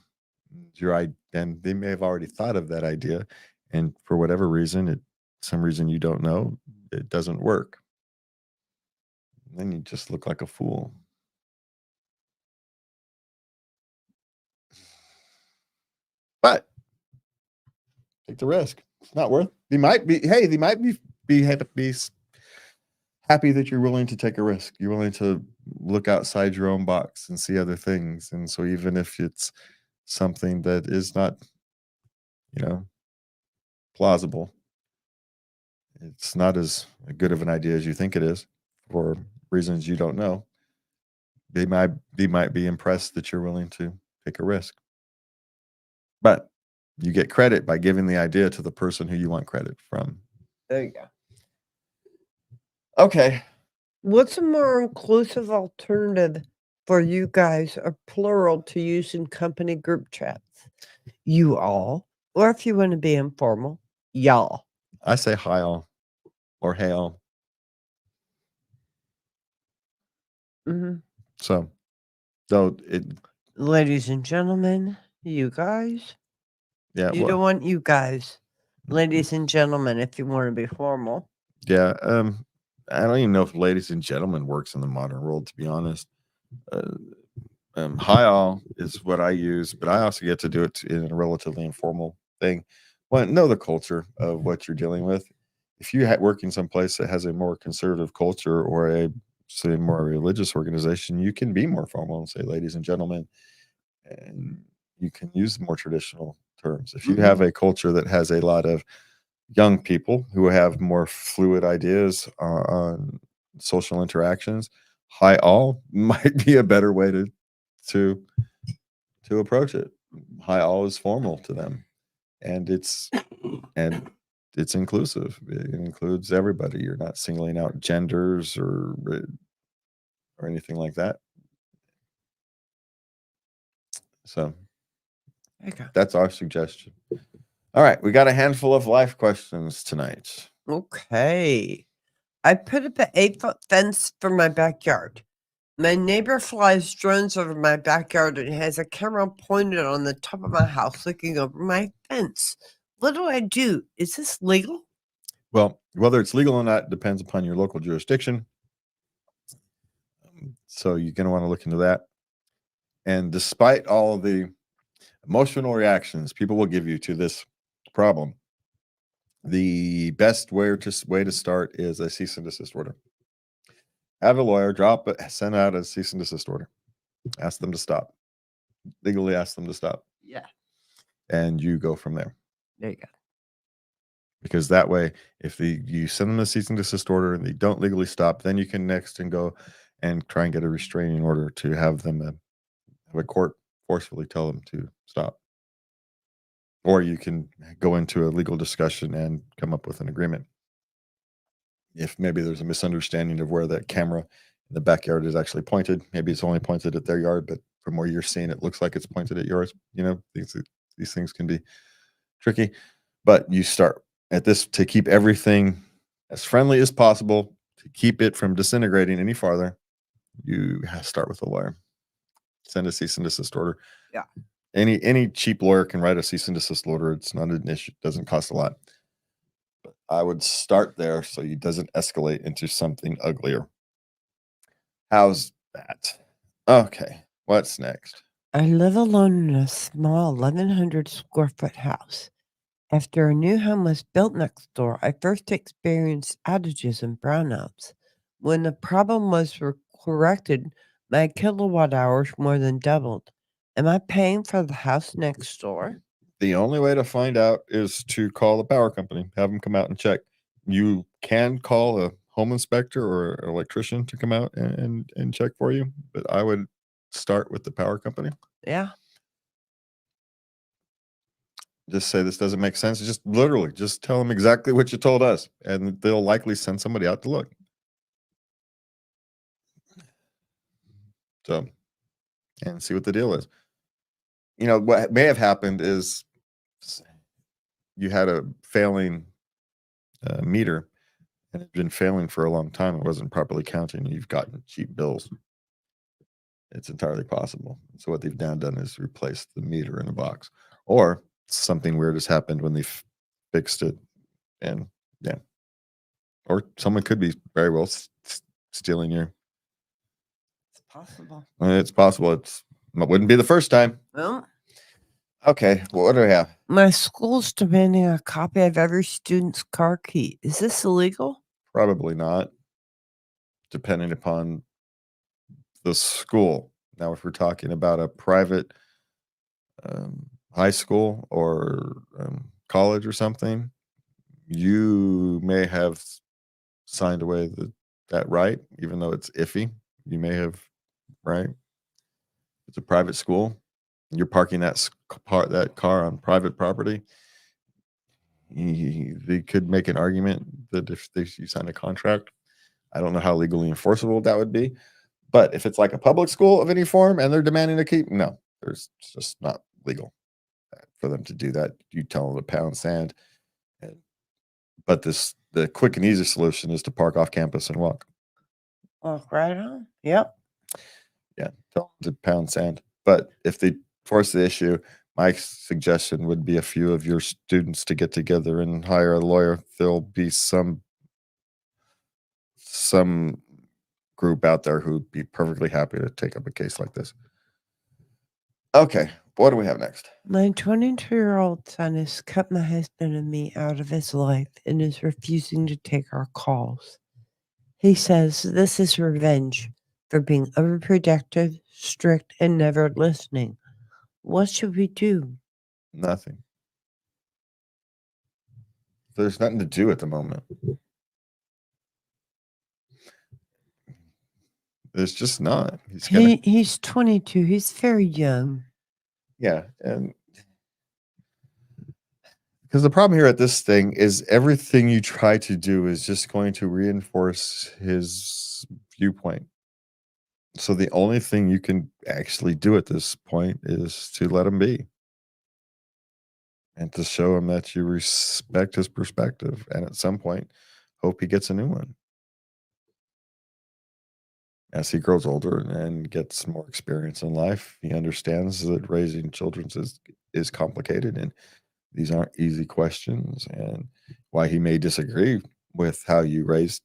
And they may have already thought of that idea, and for whatever reason, some reason you don't know, it doesn't work. And then you just look like a fool. But take the risk. It's not worth. They might be happy that you're willing to take a risk. You're willing to look outside your own box and see other things. And so even if it's something that is not, plausible, it's not as good of an idea as you think it is for reasons you don't know. They might be impressed that you're willing to take a risk. But you get credit by giving the idea to the person who you want credit from. There you go. Okay. What's a more inclusive alternative for you guys, or plural, to use in company group chats? You all, or if you want to be informal, y'all. I say hi all or hey all. So, though ladies and gentlemen, you guys. Yeah. You don't want you guys. Ladies and gentlemen, if you want to be formal. Yeah. I don't even know if ladies and gentlemen works in the modern world, to be honest. Hi all is what I use, but I also get to do it in a relatively informal thing. Well, know the culture of what you're dealing with. If you work in some place that has a more conservative culture or a say more religious organization, you can be more formal and say ladies and gentlemen, and you can use more traditional terms. If you have a culture that has a lot of young people who have more fluid ideas on social interactions, hi all might be a better way to approach it. Hi all is formal to them, and it's inclusive. It includes everybody. You're not singling out genders or anything like that. So Okay. that's our suggestion. All right, we got a handful of life questions tonight. Okay. I put up an 8-foot fence for my backyard. My neighbor flies drones over my backyard and has a camera pointed on the top of my house looking over my fence. What do I do? Is this legal? Well, whether it's legal or not depends upon your local jurisdiction. So you're going to want to look into that. And despite all of the emotional reactions people will give you to this problem, the best way to start is a cease and desist order. Have a lawyer send out a cease and desist order. Ask them to stop. Legally ask them to stop. Yeah. And you go from there. There you go. Because that way, if you send them a cease and desist order and they don't legally stop, then you can next and go and try and get a restraining order to have them have a court forcefully tell them to stop. Or you can go into a legal discussion and come up with an agreement. If maybe there's a misunderstanding of where that camera in the backyard is actually pointed, maybe it's only pointed at their yard, but from where you're seeing it looks like it's pointed at yours. These things can be tricky, but you start at this to keep everything as friendly as possible, to keep it from disintegrating any farther. You have to start with a lawyer. Send a cease and desist order. Yeah. Any cheap lawyer can write a cease and desist order. It's not an issue. It doesn't cost a lot. But I would start there so it doesn't escalate into something uglier. How's that? Okay. What's next? I live alone in a small 1,100 square foot house. After a new home was built next door, I first experienced outages and brownouts. When the problem was corrected, my kilowatt hours more than doubled. Am I paying for the house next door? The only way to find out is to call the power company, have them come out and check. You can call a home inspector or an electrician to come out and check for you, but I would start with the power company. Yeah. Just say this doesn't make sense. Just literally just tell them exactly what you told us, and they'll likely send somebody out to look. So, and see what the deal is. What may have happened is you had a failing meter, and it's been failing for a long time. It wasn't properly counting. You've gotten cheap bills. It's entirely possible. So what they've now done is replace the meter in a box, or something weird has happened when they fixed it, and yeah, or someone could be very well stealing your. It's possible. It's possible. It wouldn't be the first time. Well, okay. Well, what do we have? my school's demanding a copy of every student's car key. Is this illegal? Probably not, depending upon the school. Now, if we're talking about a private high school or college or something, you may have signed away that right, even though it's iffy. You may have, right? It's a private school. You're parking that car on private property. They could make an argument that if you sign a contract, I don't know how legally enforceable that would be. But if it's like a public school of any form and they're demanding to keep, no, it's just not legal for them to do that. You tell them to pound sand. But the quick and easy solution is to park off campus and walk. Walk right on. Yep. Yeah, tell them to pound sand. But if they force the issue, my suggestion would be a few of your students to get together and hire a lawyer. There'll be some group out there who'd be perfectly happy to take up a case like this. Okay, what do we have next? My 22-year-old son has cut my husband and me out of his life and is refusing to take our calls. He says this is revenge for being overprotective, strict, and never listening. What should we do? Nothing. There's nothing to do at the moment. There's just not. He's 22. He's very young. Yeah, and because the problem here at this thing is everything you try to do is just going to reinforce his viewpoint. So the only thing you can actually do at this point is to let him be and to show him that you respect his perspective. And at some point, hope he gets a new one as he grows older and gets more experience in life. He understands that raising children is complicated and these aren't easy questions, and why he may disagree with how you raised,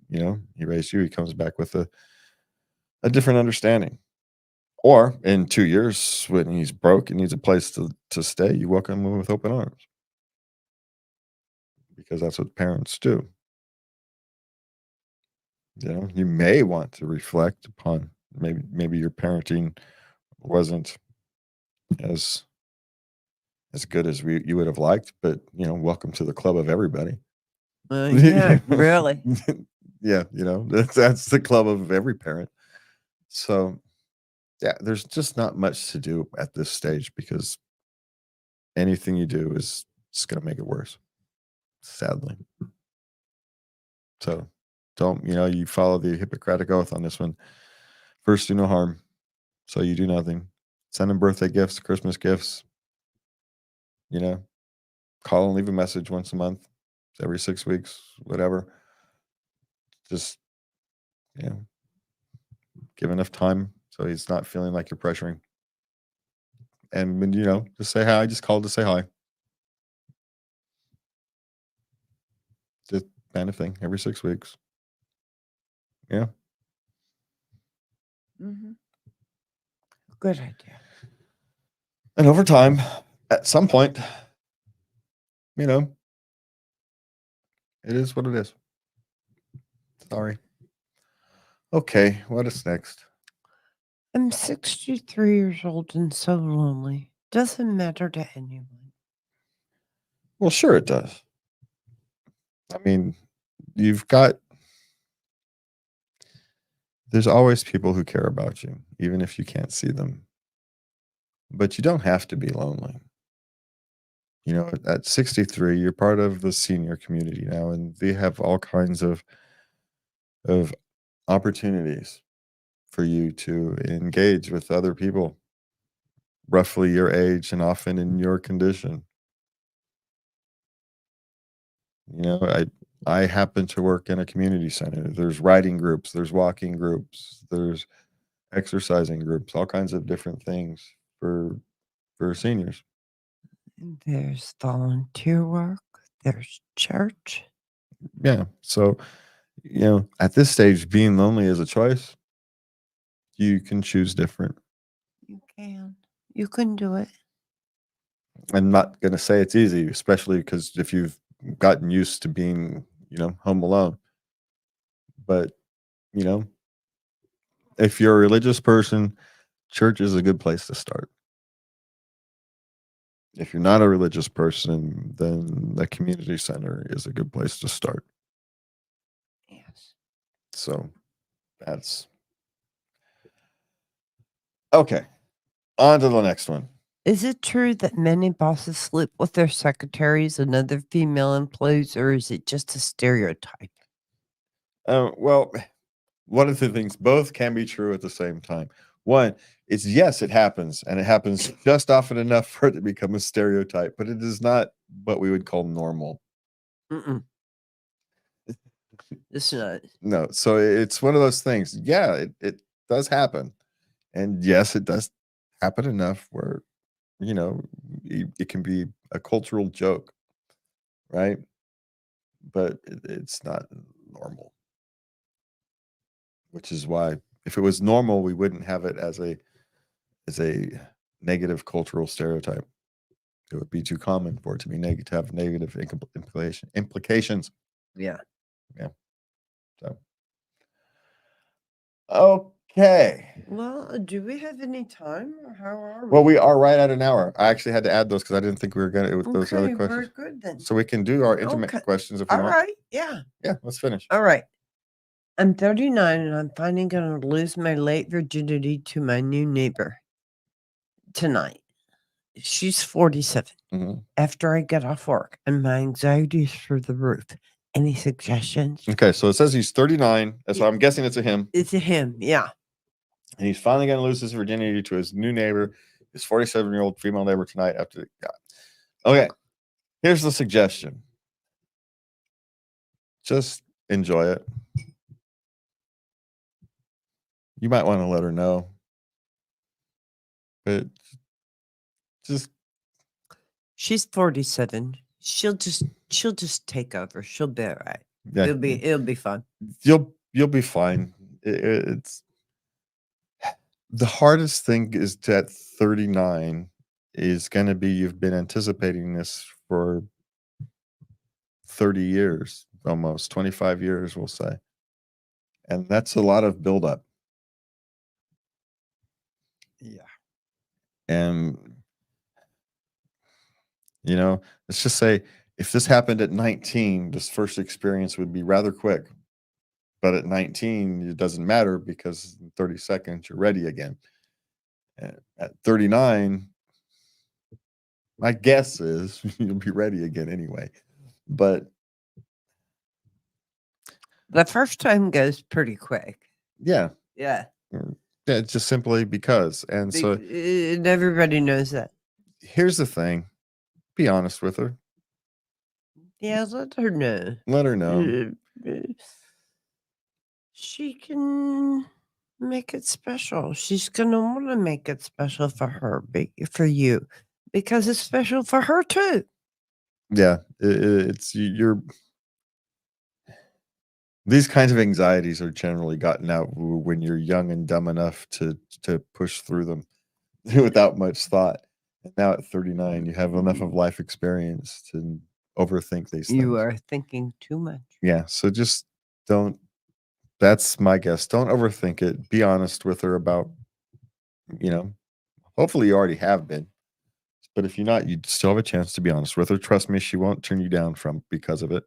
he raised you. He comes back with a different understanding. Or in 2 years, when he's broke and needs a place to stay, you welcome him with open arms because that's what parents do. You may want to reflect upon maybe your parenting wasn't as good as you would have liked, but welcome to the club of everybody. Yeah, really. Yeah, that's the club of every parent. So yeah, there's just not much to do at this stage because anything you do is just going to make it worse, sadly. So don't, you follow the Hippocratic Oath on this one. First, do no harm. So you do nothing. Send them birthday gifts, Christmas gifts, call and leave a message once a month, every 6 weeks, whatever. Just, give enough time so he's not feeling like you're pressuring. And when, just say hi. I just called to say hi. Just kind of thing every 6 weeks. Yeah. Mm-hmm. Good idea. And over time, at some point, it is what it is. Sorry. Okay, what is next? I'm 63 years old and so lonely. Doesn't matter to anyone. Well, sure it does. I mean, there's always people who care about you, even if you can't see them. But you don't have to be lonely. At 63, you're part of the senior community now, and they have all kinds of opportunities for you to engage with other people roughly your age and often in your condition. I happen to work in a community center. There's writing groups, there's walking groups, there's exercising groups, all kinds of different things for seniors. There's volunteer work. There's church. Yeah. So, at this stage, being lonely is a choice. You can choose different. You can. You can do it. I'm not going to say it's easy, especially because if you've gotten used to being, home alone. But, if you're a religious person, church is a good place to start. If you're not a religious person, then the community center is a good place to start. Yes. So that's okay. On to the next one. Is it true that many bosses sleep with their secretaries and other female employees, or is it just a stereotype? Well, one of the things, both can be true at the same time. One, it's yes, it happens, and it happens just often enough for it to become a stereotype, but it is not what we would call normal. Mm-mm. It's not. No, so it's one of those things. Yeah, it does happen, and yes, it does happen enough where it can be a cultural joke, right? But it's not normal, which is why if it was normal, we wouldn't have it as a negative cultural stereotype. It would be too common for it to be negative, to have negative implications. Yeah. So, okay. Well, do we have any time, or how are we? Well, we are right at an hour. I actually had to add those because I didn't think we were gonna with those other Okay, very questions. good then. So we can do our intimate Okay. questions if we All want. right. Yeah. Yeah, let's finish. All right. I'm 39 and I'm finally going to lose my late virginity to my new neighbor tonight. She's 47. Mhm. After I get off work and my anxiety is through the roof. Any suggestions? Okay, so it says he's 39, so I'm guessing it's a him. It's a him. Yeah. And he's finally going to lose his virginity to his new neighbor, his 47-year-old female neighbor tonight after God. Okay, here's the suggestion. Just enjoy it. You might want to let her know. But just She's 47. She'll just take over. She'll be all right. yeah, It'll be fun. you'll be fine. It's the hardest thing is at 39 is going to be you've been anticipating this for 30 years, almost 25 years, we'll say. And that's a lot of buildup. Yeah. And, you know, let's just say if this happened at 19, this first experience would be rather quick. But at 19, it doesn't matter because in 30 seconds, you're ready again. At 39, my guess is you'll be ready again anyway. But the first time goes pretty quick. Yeah. Yeah. Yeah, just simply because. And so and everybody knows that. Here's the thing. Be honest with her. Yeah, let her know. Let her know. She can make it special. She's going to want to make it special for her, for you, because it's special for her too. Yeah, it's you're. These kinds of anxieties are generally gotten out when you're young and dumb enough to push through them without much thought. And now at 39, you have enough of life experience to overthink these things. You are thinking too much. Yeah, so just don't. That's my guess. Don't overthink it. Be honest with her about, hopefully you already have been. But if you're not, you still have a chance to be honest with her. Trust me, she won't turn you down because of it.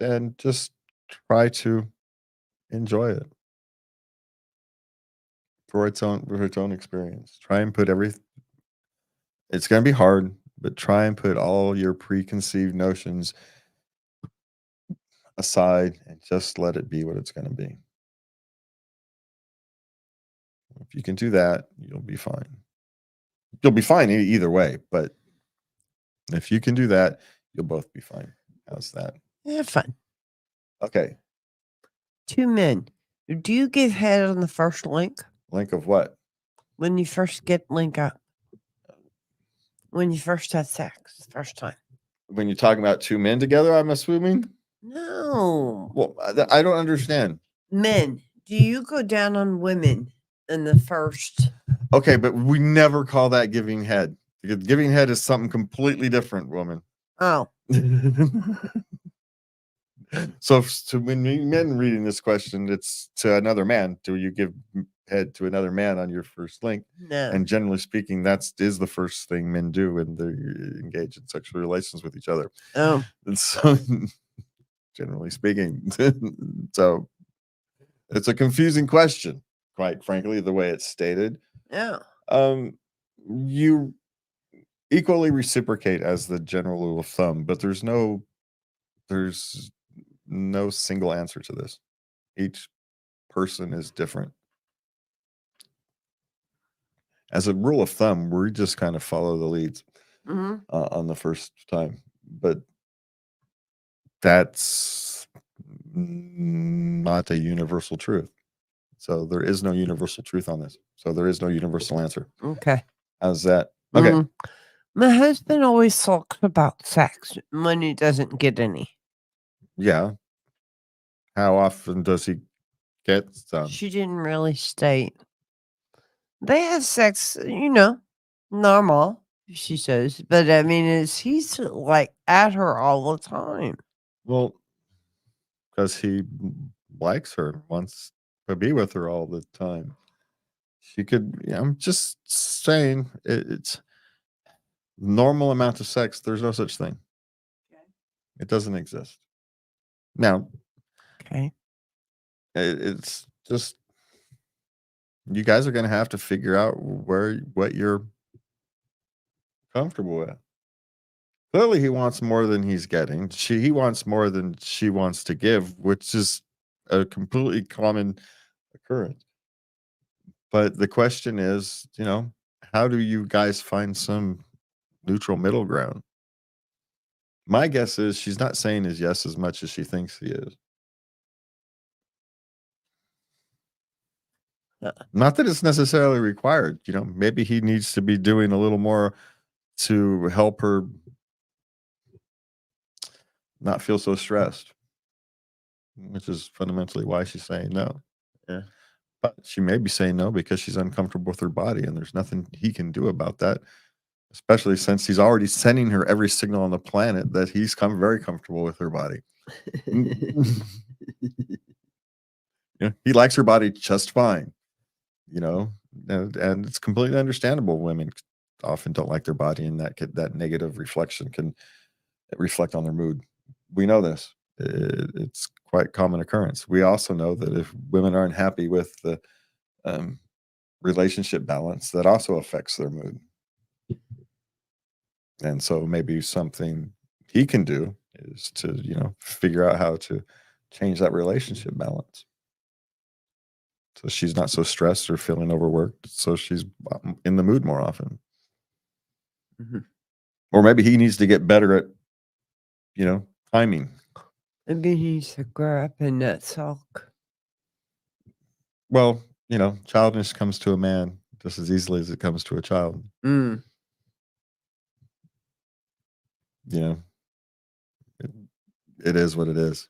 And just try to enjoy it for its own experience. Try and put everything. It's going to be hard, but try and put all your preconceived notions aside and just let it be what it's going to be. If you can do that, you'll be fine. You'll be fine either way, but if you can do that, you'll both be fine. How's that? Yeah, fun. Okay. 2 men. Do you give head on the first link? Link of what? When you first get link up. When you first had sex, first time. When you're talking about 2 men together, I'm assuming? No. Well, I don't understand. Men, do you go down on women in the first? Okay, but we never call that giving head. Because giving head is something completely different, woman. Oh. So when men reading this question, it's to another man. Do you give head to another man on your first link? No. And generally speaking, is the first thing men do when they engage in sexual relations with each other. Oh. And so, generally speaking, so it's a confusing question, quite frankly, the way it's stated. Yeah. You equally reciprocate as the general rule of thumb, but there's no single answer to this. Each person is different. As a rule of thumb, we just kind of follow the leads on the first time, but that's not a universal truth. So there is no universal truth on this. So there is no universal answer. Okay. How's that? Okay. My husband always talks about sex when he doesn't get any. Yeah. How often does he get some? She didn't really state. They have sex, normal, she says. But I mean, he's like at her all the time. Well, because he likes her, wants to be with her all the time. She could, I'm just saying, it's normal amount of sex. There's no such thing. Okay. It doesn't exist. Now, okay, it's just, you guys are going to have to figure out what you're comfortable with. Clearly, he wants more than he's getting. He wants more than she wants to give, which is a completely common occurrence. But the question is, how do you guys find some neutral middle ground? My guess is she's not saying his yes as much as she thinks he is. Not that it's necessarily required, maybe he needs to be doing a little more to help her not feel so stressed, which is fundamentally why she's saying no. Yeah. But she may be saying no because she's uncomfortable with her body, and there's nothing he can do about that, especially since he's already sending her every signal on the planet that he's very comfortable with her body. He likes her body just fine, and it's completely understandable. Women often don't like their body, and that negative reflection can reflect on their mood. We know this. It's quite common occurrence. We also know that if women aren't happy with the relationship balance, that also affects their mood. And so maybe something he can do is to, figure out how to change that relationship balance. So she's not so stressed or feeling overworked. So she's in the mood more often. Or maybe he needs to get better at, timing. Maybe he needs to grow up and not sulk. Well, childishness comes to a man just as easily as it comes to a child. It is what it is.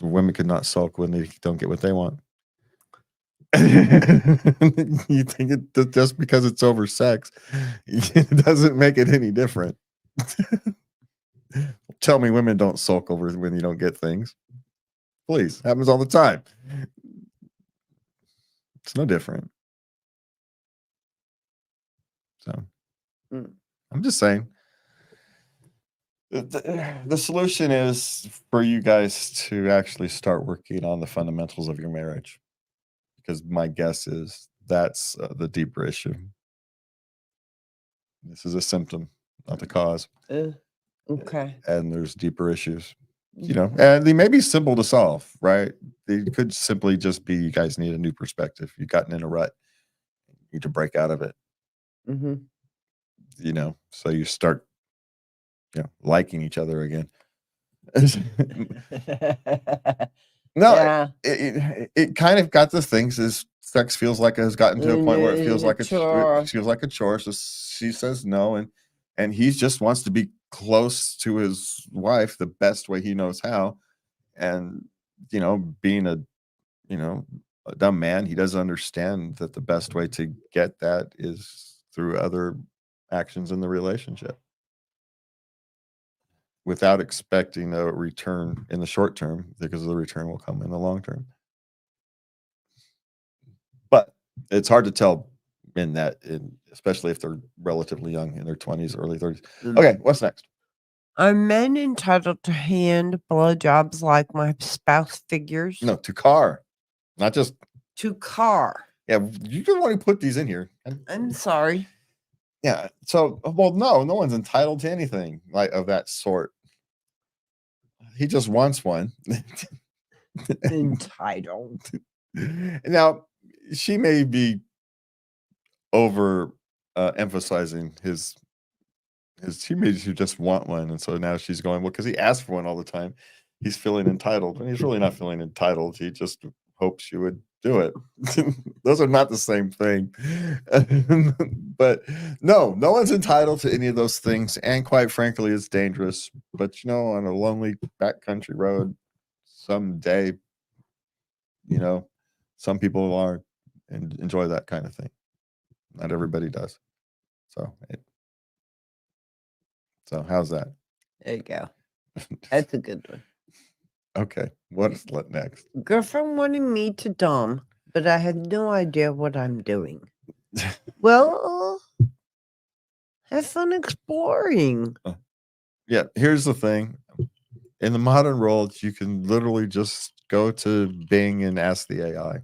Women could not sulk when they don't get what they want. You think just because it's over sex, it doesn't make it any different. Tell me women don't sulk over when you don't get things. Please, happens all the time. It's no different. So I'm just saying. The solution is for you guys to actually start working on the fundamentals of your marriage, because my guess is that's the deeper issue. This is a symptom, not the cause. Okay. And there's deeper issues, and they may be simple to solve, right? They could simply just be, you guys need a new perspective. You've gotten in a rut. You need to break out of it. So you start liking each other again. No, Yeah. it kind of got the things is sex feels like it has gotten to a point where it feels like it feels like a chore. So she says no, and he just wants to be close to his wife the best way he knows how. And being a dumb man, he doesn't understand that the best way to get that is through other actions in the relationship, without expecting a return in the short term, because the return will come in the long term. But it's hard to tell especially if they're relatively young, in their 20s, early 30s. Okay, what's next? Are men entitled to hand blowjobs like my spouse figures? No, to car, not just to car. Yeah, you didn't want to put these in here. I'm sorry. Yeah. So, no one's entitled to anything like of that sort. He just wants one. Entitled. Now, she may be over emphasizing his. She may just want one, and so now she's going, well, because he asked for one all the time. He's feeling entitled, and he's really not feeling entitled. He just hopes you would do it. Those are not the same thing. But no one's entitled to any of those things, and quite frankly, it's dangerous. But on a lonely backcountry road, someday, some people are and enjoy that kind of thing. Not everybody does. So how's that? There you go. That's a good one. Okay. What's next? Girlfriend wanted me to dom, but I had no idea what I'm doing. Well, have fun exploring. Yeah, here's the thing. In the modern world, you can literally just go to Bing and ask the AI.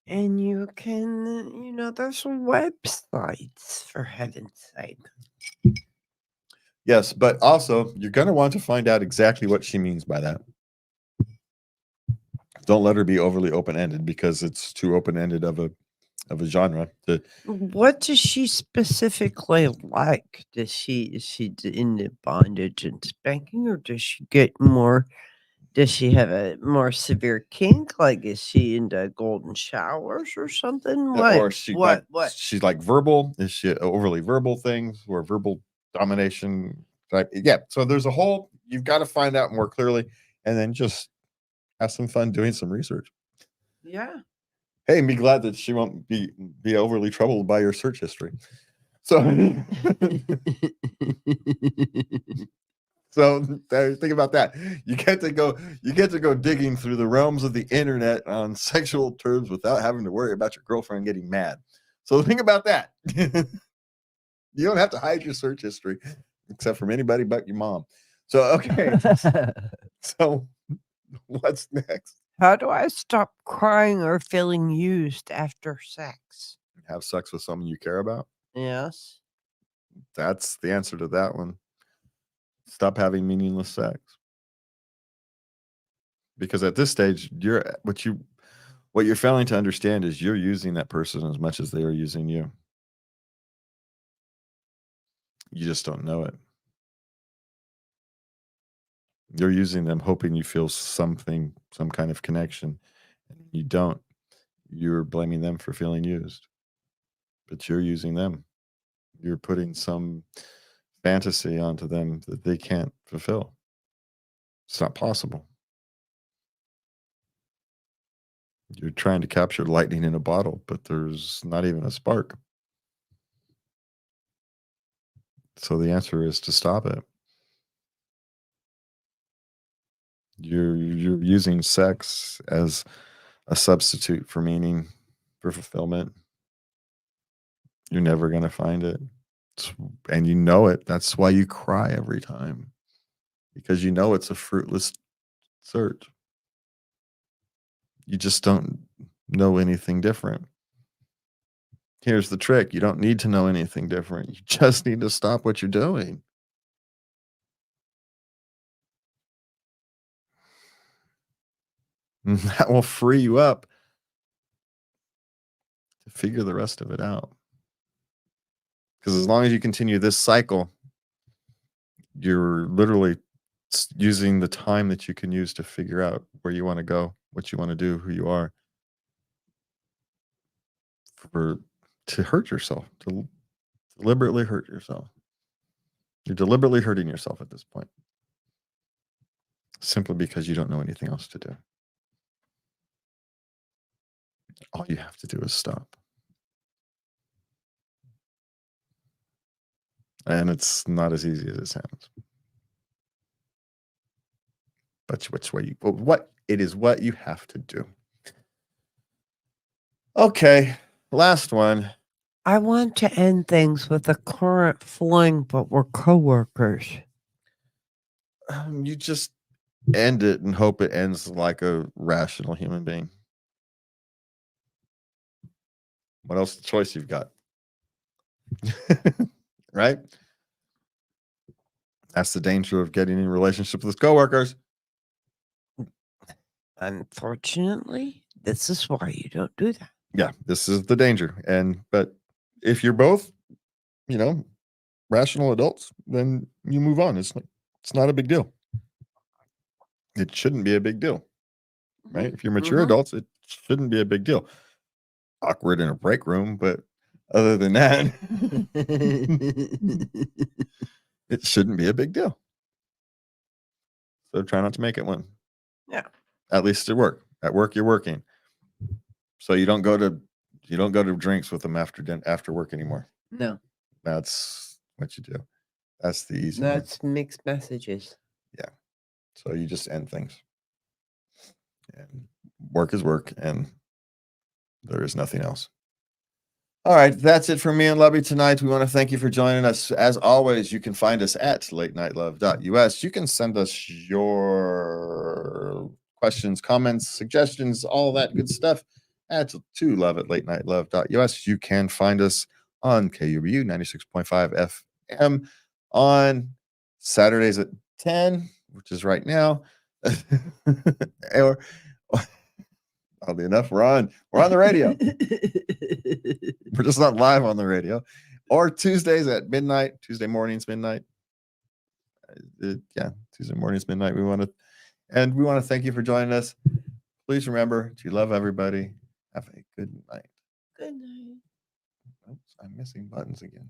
And you can, there's websites, for heaven's sake. Yes, but also you're going to want to find out exactly what she means by that. Don't let her be overly open-ended because it's too open-ended of a genre. What does she specifically like? Is she into bondage and spanking, or does she get more? Does she have a more severe kink? Like, is she into golden showers or something? Or she What? she's like verbal. Is she overly verbal things or verbal domination type? Yeah. So there's a whole. You've got to find out more clearly, and then just have some fun doing some research. Yeah. Hey, and be glad that she won't be overly troubled by your search history. So, so think about that. You get to go digging through the realms of the internet on sexual terms without having to worry about your girlfriend getting mad. So think about that. You don't have to hide your search history, except from anybody but your mom. So okay. So what's next? How do I stop crying or feeling used after sex? Have sex with someone you care about. Yes. That's the answer to that one. Stop having meaningless sex. Because at this stage, what you're failing to understand is you're using that person as much as they are using you. You just don't know it. You're using them hoping you feel something, some kind of connection. And you don't. You're blaming them for feeling used. But you're using them. You're putting some fantasy onto them that they can't fulfill. It's not possible. You're trying to capture lightning in a bottle, but there's not even a spark. So the answer is to stop it. You're using sex as a substitute for meaning, for fulfillment. You're never going to find it. And you know it. That's why you cry every time, because you know it's a fruitless search. You just don't know anything different. Here's the trick. You don't need to know anything different. You just need to stop what you're doing. And that will free you up to figure the rest of it out. Because as long as you continue this cycle, you're literally using the time that you can use to figure out where you want to go, what you want to do, who you are, to hurt yourself, to deliberately hurt yourself. You're deliberately hurting yourself at this point, simply because you don't know anything else to do. All you have to do is stop. And it's not as easy as it sounds. But it is what you have to do. Okay, last one. I want to end things with a current fling, but we're coworkers. You just end it and hope it ends like a rational human being. What else choice you've got? Right? That's the danger of getting in relationships with coworkers. Unfortunately, this is why you don't do that. Yeah, this is the danger. But if you're both, rational adults, then you move on. It's not a big deal. It shouldn't be a big deal, right? If you're mature adults, it shouldn't be a big deal. Awkward in a break room, but other than that, it shouldn't be a big deal. So try not to make it one. Yeah. At least at work. At work, you're working. So you don't go to drinks with them after work anymore. No. That's what you do. That's the easy That's mixed messages. Yeah. So you just end things. And work is work, and there is nothing else. All right, that's it from me and Lubby tonight. We want to thank you for joining us. As always, you can find us at latenightLove.us. You can send us your questions, comments, suggestions, all that good stuff to love@latenightLove.us. You can find us on KUBU 96.5 FM on Saturdays at 10, which is right now. or Oddly enough, we're on the radio. We're just not live on the radio. Or Tuesdays at midnight, Tuesday mornings, midnight. Tuesday mornings, midnight. We want to thank you for joining us. Please remember to love everybody. Have a good night. Good night. Oops, I'm missing buttons again.